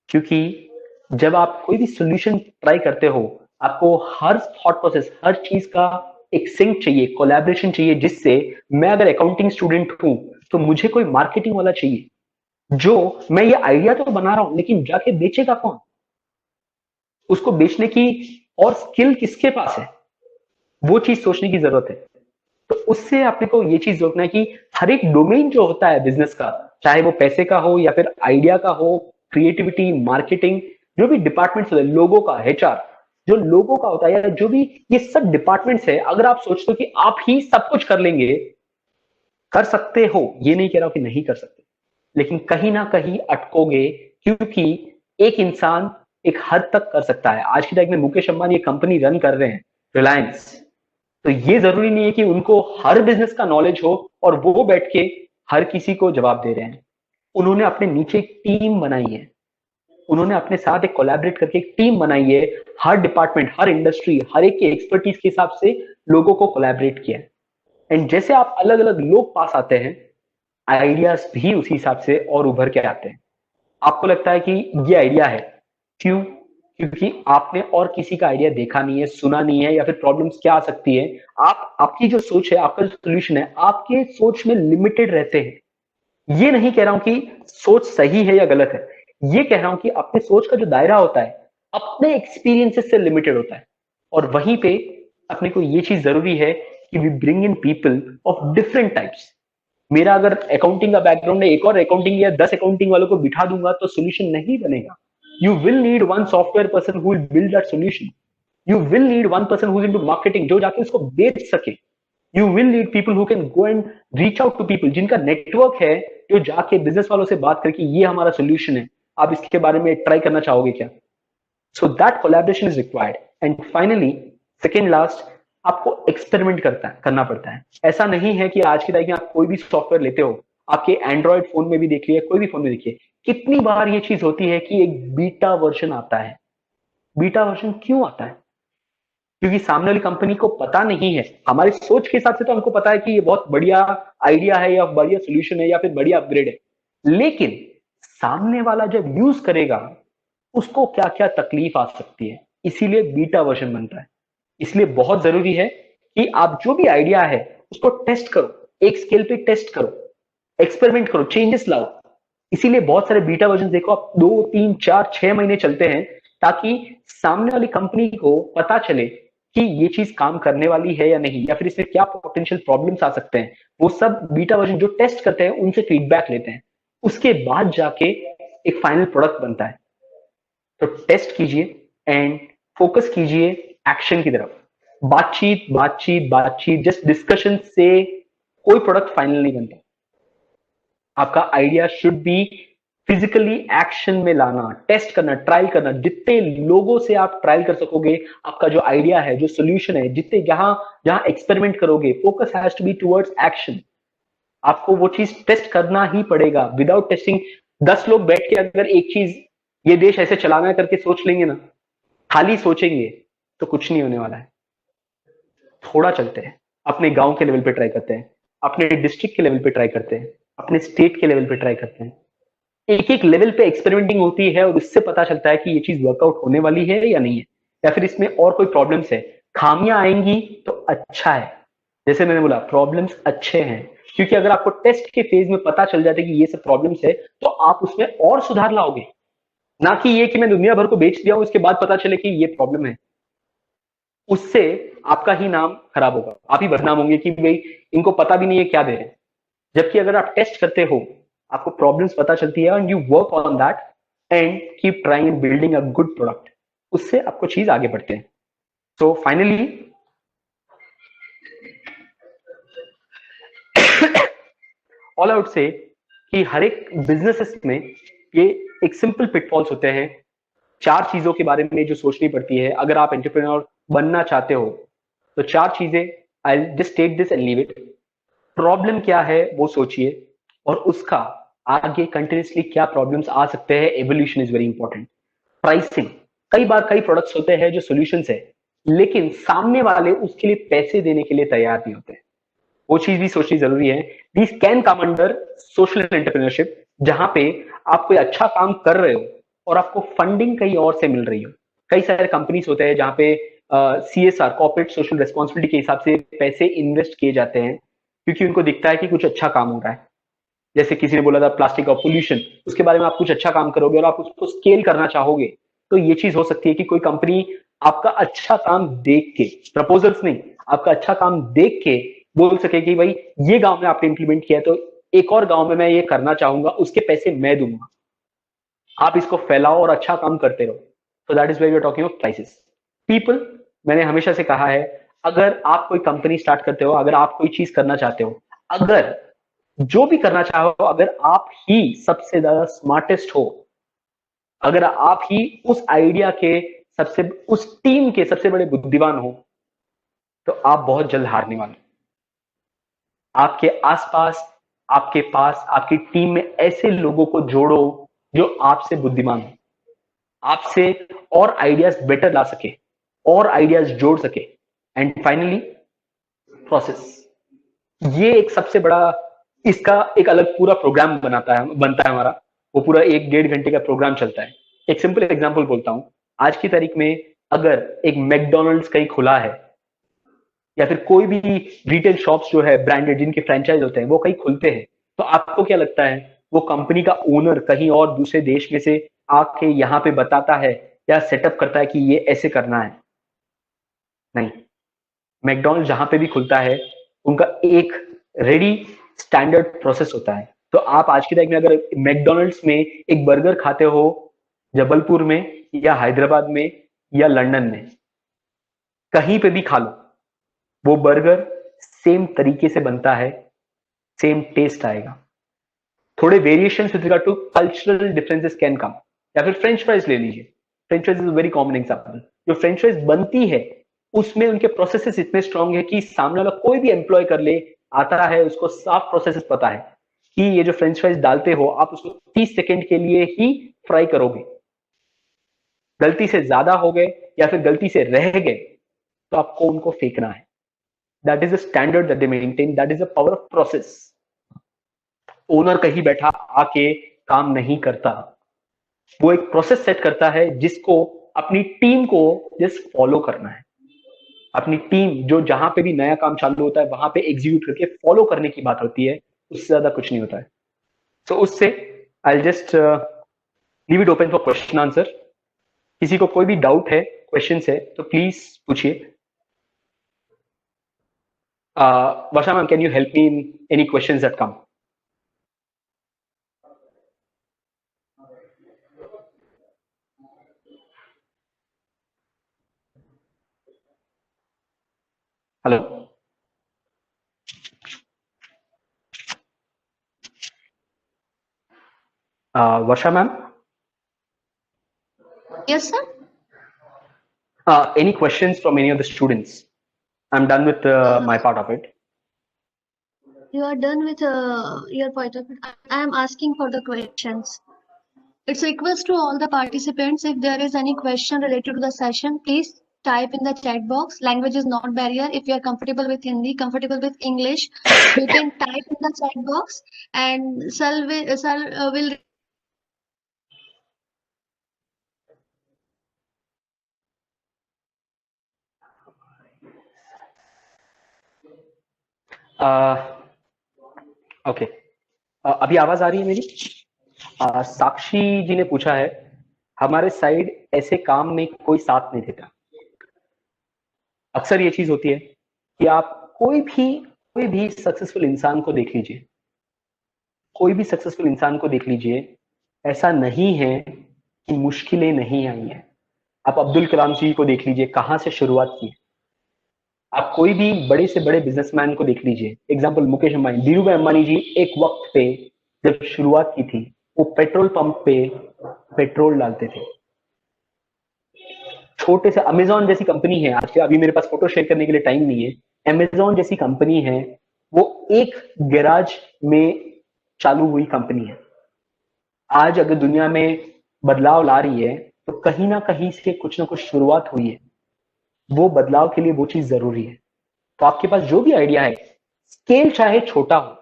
क्योंकि जब आप कोई भी सोल्यूशन ट्राई करते हो, आपको हर थॉट प्रोसेस, हर चीज का एक सिंक चाहिए, कोलैबोरेशन चाहिए, जिससे मैं अगर अकाउंटिंग स्टूडेंट हूं तो मुझे कोई मार्केटिंग वाला चाहिए, जो मैं ये आइडिया तो बना रहा हूं लेकिन जाके बेचेगा कौन, उसको बेचने की और स्किल किसके पास है, वो चीज सोचने की जरूरत है। तो उससे अपने को ये चीज सोचना है कि हर एक डोमेन जो होता है बिजनेस का, चाहे वो पैसे का हो या फिर आइडिया का हो, क्रिएटिविटी, मार्केटिंग, जो भी डिपार्टमेंट्स होते हैं, लोगों का, एचआर, जो लोगों का होता है, या जो भी ये सब डिपार्टमेंट्स है, अगर आप सोचते हो कि आप ही सब कुछ कर लेंगे, कर सकते हो, ये नहीं कह रहा हूं कि नहीं कर सकते, लेकिन कहीं ना कहीं अटकोगे। क्योंकि एक इंसान एक हद तक कर सकता है। आज की तारीख में मुकेश अंबानी एक कंपनी रन कर रहे हैं, रिलायंस। तो ये जरूरी नहीं है कि उनको हर बिजनेस का नॉलेज हो और वो बैठ के हर किसी को जवाब दे रहे हैं। उन्होंने अपने नीचे एक टीम बनाई है, उन्होंने अपने साथ एक कोलैबोरेट करके एक टीम बनाई है। हर डिपार्टमेंट, हर इंडस्ट्री, हर एक के एक्सपर्टीज के हिसाब से लोगों को कोलैबोरेट किया है। एंड जैसे आप अलग अलग लोग पास आते हैं, आइडियाज भी उसी हिसाब से और उभर के आते हैं। आपको लगता है कि ये आइडिया है, क्यों? क्योंकि आपने और किसी का आइडिया देखा नहीं है, सुना नहीं है, या फिर प्रॉब्लम्स क्या आ सकती है। आप, आपकी जो सोच है, आपका जो सोल्यूशन है, आपके सोच में लिमिटेड रहते हैं। ये नहीं कह रहा हूं कि सोच सही है या गलत है, ये कह रहा हूं कि अपने सोच का जो दायरा होता है, अपने एक्सपीरियंसेस से लिमिटेड होता है। और वहीं पे अपने को ये चीज जरूरी है कि we bring in people of different types. मेरा अगर अकाउंटिंग का बैकग्राउंड है, एक और अकाउंटिंग या 10 अकाउंटिंग वालों को बिठा दूंगा तो सोल्यूशन नहीं बनेगा। You will need one software person who will build that solution. You will need one person who is into marketing, जो जाके उसको बेच सके। You will need people who can go and reach out to people, जिनका network है, जो जाके business वालों से बात करके ये हमारा सोल्यूशन है, आप इसके बारे में ट्राई करना चाहोगे क्या? So that collaboration is required. And finally, second last, आपको एक्सपेरिमेंट करना पड़ता है। ऐसा नहीं है कि आज की तारीख में आप कोई भी सॉफ्टवेयर लेते हो, आपके एंड्रॉइड फोन में भी देखिए, कोई भी फोन में देखिए, कितनी बार ये चीज होती है कि एक बीटा वर्जन आता है। बीटा वर्जन क्यों आता है? क्योंकि सामने वाली कंपनी को पता नहीं है। हमारी सोच के हिसाब से तो हमको पता है कि ये बहुत बढ़िया आइडिया है या बढ़िया सोल्यूशन है या फिर बढ़िया अपग्रेड है, लेकिन सामने वाला जब यूज करेगा, उसको क्या क्या तकलीफ आ सकती है, इसीलिए बीटा वर्जन बनता है। इसलिए बहुत जरूरी है कि आप जो भी आइडिया है उसको टेस्ट करो, एक स्केल पे टेस्ट करो, एक्सपेरिमेंट करो, चेंजेस लाओ। इसीलिए बहुत सारे बीटा वर्जन देखो आप, 2 3 4 6 महीने चलते हैं, ताकि सामने वाली कंपनी को पता चले कि ये चीज काम करने वाली है या नहीं, या फिर इसमें क्या पोटेंशियल प्रॉब्लम्स आ सकते हैं। वो सब बीटा वर्जन जो टेस्ट करते हैं, उनसे फीडबैक लेते हैं, उसके बाद जाके एक फाइनल प्रोडक्ट बनता है। तो टेस्ट कीजिए एंड फोकस कीजिए एक्शन की तरफ। बातचीत बातचीत बातचीत, जस्ट डिस्कशन से कोई प्रोडक्ट फाइनल नहीं बनता। आपका idea should be physically action में लाना, टेस्ट करना, ट्रायल करना। जितने लोगों से आप ट्रायल कर सकोगे, आपका जो आइडिया है, जो सोल्यूशन है, जितने जहां जहां एक्सपेरिमेंट करोगे, focus has to be towards action. आपको वो चीज टेस्ट करना ही पड़ेगा। विदाउट टेस्टिंग 10 लोग बैठ के अगर एक चीज, ये देश ऐसे चलाना है करके सोच लेंगे ना, खाली सोचेंगे, तो कुछ नहीं होने वाला है। थोड़ा चलते हैं, अपने गांव के लेवल पे ट्राई करते हैं, अपने डिस्ट्रिक्ट के लेवल पे ट्राई करते हैं, अपने स्टेट के लेवल पे ट्राई करते हैं। एक एक लेवल पे एक्सपेरिमेंटिंग होती है और उससे पता चलता है कि ये चीज वर्कआउट होने वाली है या नहीं है, या फिर इसमें और कोई प्रॉब्लम्स है। खामियां आएंगी तो अच्छा है, जैसे मैंने बोला, प्रॉब्लम्स अच्छे हैं, क्योंकि अगर आपको टेस्ट के फेज में पता चल जाता है कि ये सब प्रॉब्लम्स है, तो आप उसमें और सुधार लाओगे। ना कि ये कि मैं दुनिया भर को बेच दिया हूं, इसके बाद पता चले कि ये प्रॉब्लम है। उससे आपका ही नाम खराब होगा, आप ही बदनाम होंगे कि भाई इनको पता भी नहीं है क्या दे रहे हैं। जबकि अगर आप टेस्ट करते हो, आपको प्रॉब्लम्स पता चलती है and you work on that and keep trying and building a good product, उससे आपको चीज आगे बढ़ते हैं। सो फाइनली ऑल आउट से कि हर एक बिजनेसेस में ये एक सिंपल पिटफॉल्स होते हैं, चार चीजों के बारे में जो सोचनी पड़ती है अगर आप एंटरप्रेन्योर बनना चाहते हो। तो चार चीजें, I just take this and leave it. Problem क्या है वो सोचिए, और उसका आगे कंटिन्यूसली क्या प्रॉब्लम्स आ सकते हैं, evolution is very important. Pricing, कई बार कई प्रोडक्ट्स होते हैं जो सॉल्यूशंस है, लेकिन सामने वाले उसके लिए पैसे देने के लिए तैयार नहीं होते, वो चीज भी सोचनी जरूरी है। This can come under social entrepreneurship, जहां पे आप कोई अच्छा काम कर रहे हो और आपको फंडिंग कहीं और से मिल रही हो। कई सारे कंपनीज होते हैं जहां पे CSR, कॉर्पोरेट सोशल रिस्पॉन्सिबिलिटी के हिसाब से पैसे इन्वेस्ट किए जाते हैं, क्योंकि उनको दिखता है कि कुछ अच्छा काम हो रहा है। जैसे किसी ने बोला था प्लास्टिक का पोल्यूशन, उसके बारे में आप कुछ अच्छा काम करोगे और आप उसको स्केल करना चाहोगे, तो ये चीज हो सकती है कि कोई कंपनी आपका अच्छा काम देख के, प्रपोजल्स नहीं, आपका अच्छा काम देख के बोल सके कि भाई ये गांव में आपने इंप्लीमेंट किया है, तो एक और गांव में मैं ये करना चाहूंगा, उसके पैसे मैं दूंगा, आप इसको फैलाओ और अच्छा काम करते रहो। तो that is why we are talking of prices. People, मैंने हमेशा से कहा है, अगर आप कोई कंपनी स्टार्ट करते हो, अगर आप कोई चीज करना चाहते हो, अगर जो भी करना चाहो, अगर आप ही सबसे ज्यादा स्मार्टेस्ट हो, अगर आप ही उस आइडिया के सबसे, उस टीम के सबसे बड़े बुद्धिमान हो, तो आप बहुत जल्द हारने वाले। आपके आसपास, आपके पास, आपकी टीम में ऐसे लोगों को जोड़ो जो आपसे बुद्धिमान हो, आपसे और आइडियाज बेटर ला सके, और आइडियाज जोड़ सके। एंड फाइनली प्रोसेस, ये एक सबसे बड़ा, इसका एक अलग पूरा प्रोग्राम बनता है हमारा, वो पूरा 1-1.5 घंटे का प्रोग्राम चलता है। एक सिंपल एग्जांपल बोलता हूं, आज की तारीख में अगर एक मैकडोनल्ड्स कहीं खुला है, या फिर कोई भी रिटेल शॉप्स जो है ब्रांडेड, जिनके फ्रेंचाइज होते हैं, वो कहीं खुलते हैं, तो आपको क्या लगता है वो कंपनी का ओनर कहीं और दूसरे देश में से आके यहाँ पे बताता है या सेटअप करता है कि ये ऐसे करना है? नहीं। मैकडोनल्ड जहां पे भी खुलता है, उनका एक रेडी स्टैंडर्ड प्रोसेस होता है। तो आप आज की तारीख में अगर मैकडोनल्ड्स में एक बर्गर खाते हो, जबलपुर में या हैदराबाद में या लंदन में, कहीं पे भी खा लो, वो बर्गर सेम तरीके से बनता है, सेम टेस्ट आएगा। थोड़े variation with regard to cultural differences can come. या फिर फ्रेंच फ्राइज ले लीजिए, French fries is very common example. जो फ्रेंच फ्राइज बनती है, उसमें उनके प्रोसेसेस इतने स्ट्रांग है कि सामने वाला कोई भी एम्प्लॉय कर ले, आता है, उसको साफ प्रोसेसेस पता है कि ये जो फ्रेंच फ्राइज डालते हो आप, उसको 30 सेकेंड के लिए ही फ्राई करोगे। गलती से ज्यादा हो गए या फिर गलती से रह गए, तो आपको उनको फेंकना है। That is the standard that they maintain, that is the power of process. Owner कहीं बैठा आके काम नहीं करता, वो एक प्रोसेस सेट करता है जिसको अपनी टीम को जस्ट फॉलो करना है। अपनी टीम जो जहां पे भी नया काम चालू होता है वहां पे एग्जीक्यूट करके फॉलो करने की बात होती है, उससे ज्यादा कुछ नहीं होता है। तो उससे I just leave it open for question answer. किसी को कोई भी डाउट है, क्वेश्चन है, तो प्लीज पूछिए। Varsha ma'am, can you help me in any question that come? Hello Varsha ma'am, Yes, sir. any questions from any of the students? I'm done with my part of it. You are done with your point of view. I am asking for the questions. It's request to all the participants. If there is any question related to the session, please type in the chat box. Language is not barrier. If you are comfortable with Hindi, comfortable with English, you can type in the chat box, and sir will okay, अभी आवाज आ रही है मेरी? साक्षी जी ने पूछा है, हमारे side ऐसे काम में कोई साथ नहीं देता। अक्सर ये चीज होती है कि आप कोई भी सक्सेसफुल इंसान को देख लीजिए, कोई भी सक्सेसफुल इंसान को देख लीजिए, ऐसा नहीं है कि मुश्किलें नहीं आई हैं। आप अब्दुल कलाम जी को देख लीजिए, कहां से शुरुआत की। आप कोई भी बड़े से बड़े बिजनेसमैन को देख लीजिए, एग्जांपल मुकेश अंबानी, धीरू भाई अंबानी जी एक वक्त पे जब शुरुआत की थी, वो पेट्रोल पंप पे पेट्रोल डालते थे। छोटे से अमेजोन जैसी कंपनी है, आज के अभी मेरे पास फोटो शेयर करने के लिए टाइम नहीं है, अमेजोन जैसी कंपनी है, वो एक गैराज में चालू हुई कंपनी है। आज अगर दुनिया में बदलाव ला रही है तो कहीं ना कहीं से कुछ ना कुछ शुरुआत हुई है। वो बदलाव के लिए वो चीज जरूरी है। तो आपके पास जो भी आइडिया है, स्केल चाहे छोटा हो,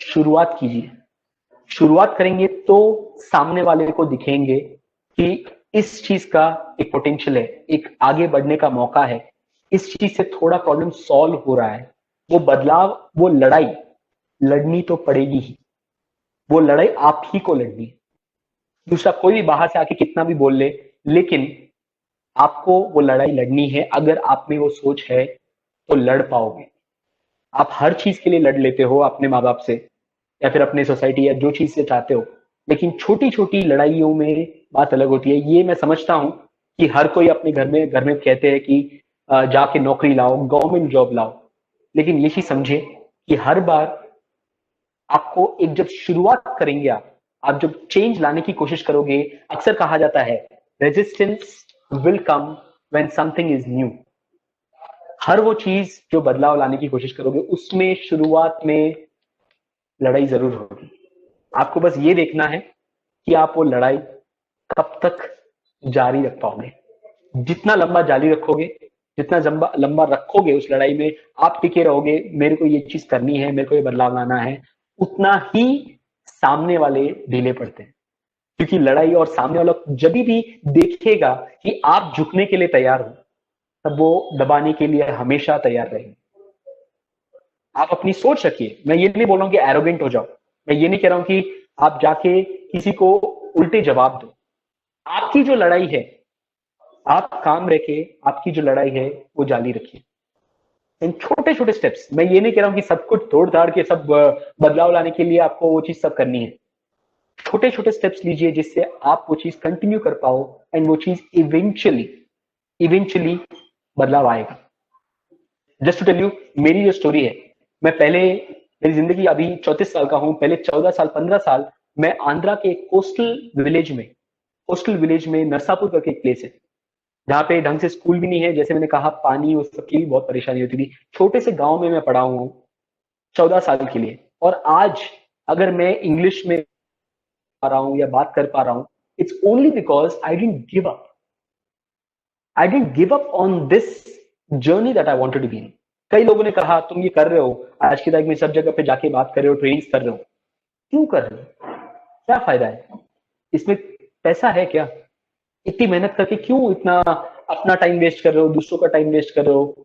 शुरुआत कीजिए। शुरुआत करेंगे तो सामने वाले को दिखेंगे कि इस चीज का एक पोटेंशियल है, एक आगे बढ़ने का मौका है, इस चीज से थोड़ा प्रॉब्लम सॉल्व हो रहा है। वो बदलाव, वो लड़ाई लड़नी तो पड़ेगी ही। वो लड़ाई आप ही को लड़नी है। दूसरा कोई भी बाहर से आके कितना भी बोल ले, लेकिन आपको वो लड़ाई लड़नी है। अगर आप में वो सोच है तो लड़ पाओगे। आप हर चीज के लिए लड़ लेते हो अपने माँ बाप से, या फिर अपने सोसाइटी, या जो चीज से चाहते हो, लेकिन छोटी छोटी लड़ाइयों में बात अलग होती है। ये मैं समझता हूं कि हर कोई अपने घर में कहते हैं कि जाके नौकरी लाओ, गवर्नमेंट जॉब लाओ, लेकिन ये चीज समझे कि हर बार आपको एक जब शुरुआत करेंगे, आप जब चेंज लाने की कोशिश करोगे, अक्सर कहा जाता है resistance will come when something is new. हर वो चीज जो बदलाव लाने की कोशिश करोगे, उसमें शुरुआत में लड़ाई जरूर होगी। आपको बस ये देखना है कि आप वो लड़ाई कब तक जारी रख पाओगे। जितना लंबा जारी रखोगे, जितना लंबा लंबा रखोगे उस लड़ाई में, आप टिके रहोगे, मेरे को ये चीज करनी है, मेरे को ये बदलाव लाना है, उतना ही सामने वाले ढीले पड़ते हैं। क्योंकि लड़ाई, और सामने वाला जब भी देखेगा कि आप झुकने के लिए तैयार हो, तब वो दबाने के लिए हमेशा तैयार रहेंगे। आप अपनी सोच रखिए। मैं ये नहीं बोल रहा हूं कि एरोगेंट हो जाओ, मैं ये नहीं कह रहा हूं कि आप जाके किसी को उल्टे जवाब दो। आपकी जो लड़ाई है, आप काम रखे, आपकी जो लड़ाई है वो जारी रखिए। इन छोटे छोटे स्टेप्स, मैं ये नहीं कह रहा हूं कि सब कुछ तोड़ ताड़ के सब बदलाव लाने के लिए आपको वो चीज सब करनी है। छोटे छोटे स्टेप्स लीजिए जिससे आप वो चीज कंटिन्यू कर पाओ, एंड वो चीज इवेंचुअली इवेंचुअली बदलाव आएगा। जस्ट टू टेल यू, मेरी जो स्टोरी है, मैं पहले, मेरी जिंदगी अभी 34 साल का हूं, पहले 14 साल 15 साल मैं आंध्रा के कोस्टल विलेज में नरसापुर करके एक प्लेस है, जहाँ पे ढंग से स्कूल भी नहीं है। जैसे मैंने कहा, पानी उस सब की भी बहुत परेशानी होती थी। छोटे से गांव में मैं पढ़ा हुआ हूँ 14 साल के लिए, और आज अगर मैं इंग्लिश में पा रहा हूँ या बात कर पा रहा हूँ, it's only because I didn't give up on this journey that I wanted to be in. कई लोगों ने कहा तुम ये कर रहे हो, आज की तारीख में सब जगह पे जाके बात कर रहे हो, ट्रेनिंग्स कर रहे हो, क्यों कर रहे हो, क्या फायदा है इसमें, पैसा है क्या, इतनी मेहनत करके क्यों इतना अपना टाइम वेस्ट कर रहे हो, दूसरों का टाइम वेस्ट कर रहे हो।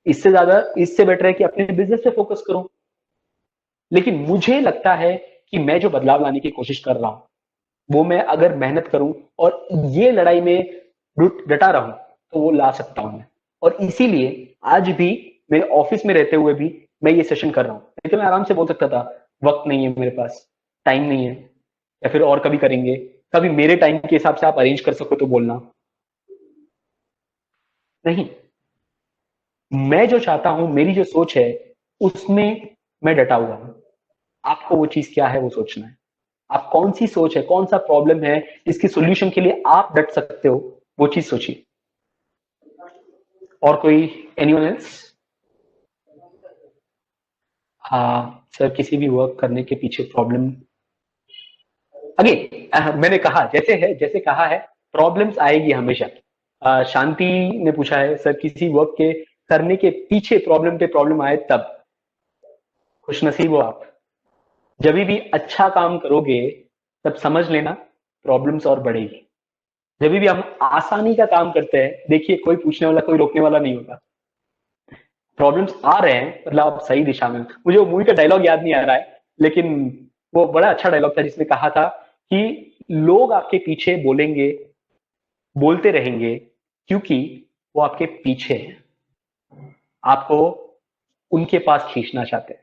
इससे ज्यादा, इससे बेटर है कि अपने बिजनेस पे फोकस करो। लेकिन मुझे लगता है कि मैं जो बदलाव लाने की कोशिश कर रहा हूं, वो मैं अगर मेहनत करूं और ये लड़ाई में डटा रहूं, तो वो ला सकता हूं मैं। और इसीलिए आज भी मेरे ऑफिस में रहते हुए भी मैं ये सेशन कर रहा हूं। नहीं तो मैं आराम से बोल सकता था वक्त नहीं है मेरे पास, टाइम नहीं है, या फिर और कभी करेंगे, कभी मेरे टाइम के हिसाब से आप अरेंज कर सको तो बोलना। नहीं, मैं जो चाहता हूं, मेरी जो सोच है, उसमें मैं डटा हुआ हूं। आपको वो चीज क्या है वो सोचना है। आप कौन सी सोच है, कौन सा प्रॉब्लम है, इसके सॉल्यूशन के लिए आप डट सकते हो, वो चीज सोचिए। और कोई, एनीवन एल्स? हाँ सर, किसी भी वर्क करने के पीछे प्रॉब्लम, अगेन मैंने कहा, जैसे है, जैसे कहा है, प्रॉब्लम्स आएगी हमेशा। शांति ने पूछा है सर, किसी वर्क के करने के पीछे प्रॉब्लम पे प्रॉब्लम आए तब, खुश नसीब हो आप। जब भी अच्छा काम करोगे तब समझ लेना प्रॉब्लम्स और बढ़ेगी। जब भी हम आसानी का काम करते हैं, देखिए कोई पूछने वाला, कोई रोकने वाला नहीं होता। प्रॉब्लम्स आ रहे हैं मतलब आप सही दिशा में। मुझे वो मूवी का डायलॉग याद नहीं आ रहा है, लेकिन वो बड़ा अच्छा डायलॉग था जिसमें कहा था कि लोग आपके पीछे बोलेंगे, बोलते रहेंगे, क्योंकि वो आपके पीछे हैं। आपको उनके पास खींचना चाहते हैं,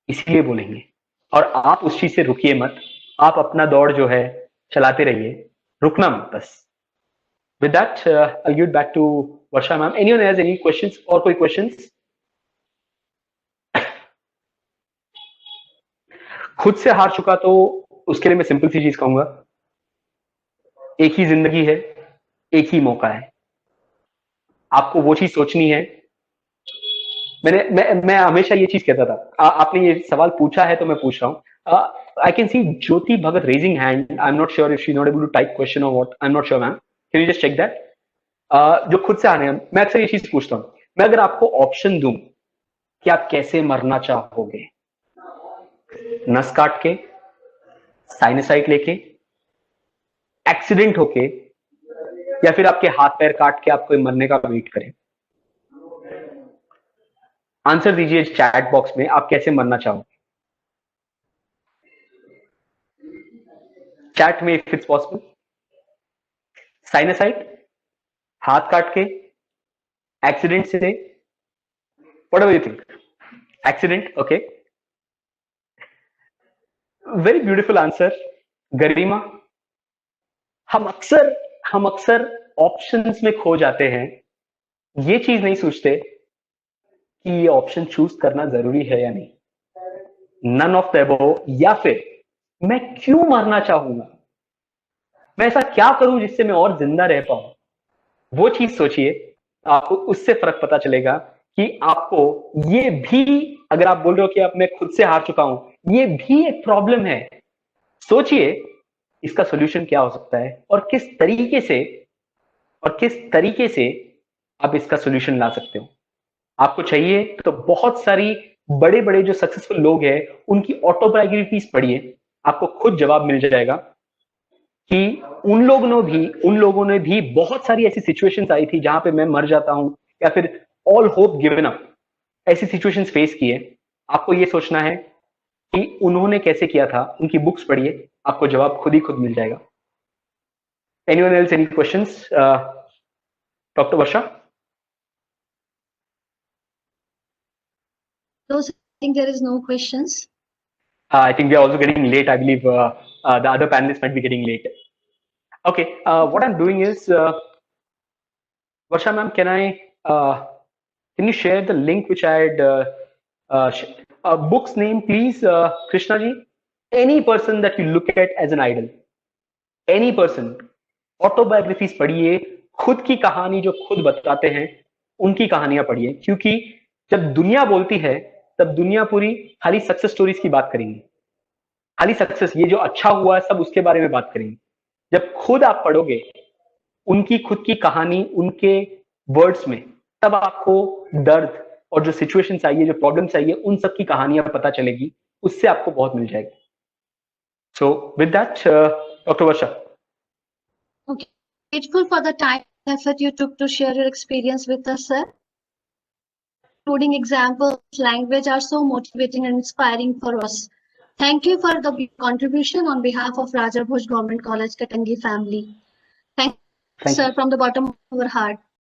इसलिए बोलेंगे। और आप उस चीज से रुकिए मत, आप अपना दौड़ जो है चलाते रहिए, रुकना मत बस। With that I give back to Varsha ma'am. Anyone has any questions? और कोई क्वेश्चंस? खुद से हार चुका तो उसके लिए मैं सिंपल सी चीज कहूंगा, एक ही जिंदगी है, एक ही मौका है, आपको वो चीज सोचनी है। मैं हमेशा ये चीज कहता था, आपने ये सवाल पूछा है तो मैं पूछ रहा हूँ। I can see Jyoti Bhagat raising hand, I am not sure if she not able to type question और what, I am not sure ma'am, can you just check that? जो खुद से आने हैं, मैं अक्सर ये चीज पूछता हूँ, मैं अगर आपको ऑप्शन दूं कि आप कैसे मरना चाहोगे, नस काट के, साइनसाइट लेके, एक्सीडेंट होके, या फिर आपके हाथ पैर काट के आपको मरने का वेट करें? आंसर दीजिए चैट बॉक्स में, आप कैसे मरना चाहोगे चैट में, इफ इट्स पॉसिबल। साइनसाइट, हाथ काट के, एक्सीडेंट से, whatever you think, accident, okay, very beautiful answer. Garima, हम अक्सर ऑप्शंस में खो जाते हैं, ये चीज नहीं सोचते कि ये ऑप्शन चूज करना जरूरी है या नहीं, नन ऑफ द अबव, या फिर मैं क्यों मरना चाहूंगा, मैं ऐसा क्या करूं जिससे मैं और जिंदा रह पाऊं, वो चीज सोचिए, आपको उससे फर्क पता चलेगा कि आपको ये भी, अगर आप बोल रहे हो कि अब मैं खुद से हार चुका हूं, ये भी एक प्रॉब्लम है, सोचिए इसका सॉल्यूशन क्या हो सकता है और किस तरीके से आप इसका सॉल्यूशन ला सकते हो। आपको चाहिए तो बहुत सारी बड़े बड़े जो सक्सेसफुल लोग हैं उनकी ऑटोबायोग्राफीज पढ़िए, आपको खुद जवाब मिल जाएगा कि उन लोगों ने भी बहुत सारी ऐसी सिचुएशंस आई थी जहां पे मैं मर जाता हूं या फिर ऑल होप गिवन अप, ऐसी सिचुएशंस फेस किए। आपको ये सोचना है कि उन्होंने कैसे किया था, उनकी बुक्स पढ़िए, आपको जवाब खुद मिल जाएगा। Anyone else, any questions? Doctor Varsha? Those, I think there is no questions. I think we are also getting late. I believe the other panelists might be getting late. Okay, what I'm doing is, Varsha ma'am, can you share the link which I had, book's name, please, Krishna ji? Any person that you look at as an idol, any person, autobiographies पढ़िए, खुद की कहानी जो खुद बताते हैं उनकी कहानियां पढ़िए, क्योंकि जब दुनिया बोलती है तब दुनिया पूरी खाली सक्सेस स्टोरीज की बात करेंगी, खाली सक्सेस, ये जो अच्छा हुआ है सब उसके बारे में बात करेंगे। जब खुद आप पढ़ोगे उनकी खुद की कहानी उनके वर्ड्स में, तब आपको दर्द और जो सिचुएशंस आई है, जो प्रॉब्लम्स आई है, उन सब की कहानियां पता चलेगी, उससे आपको बहुत मिल जाएगी। So with that, doctor Varsha. Okay. Grateful for the time and effort you took to share your experience with us, sir. Including examples, language are so motivating and inspiring for us. Thank you for the contribution on behalf of Raja Bhoj Government College Katangi family. Thank you, sir, from the bottom of our heart.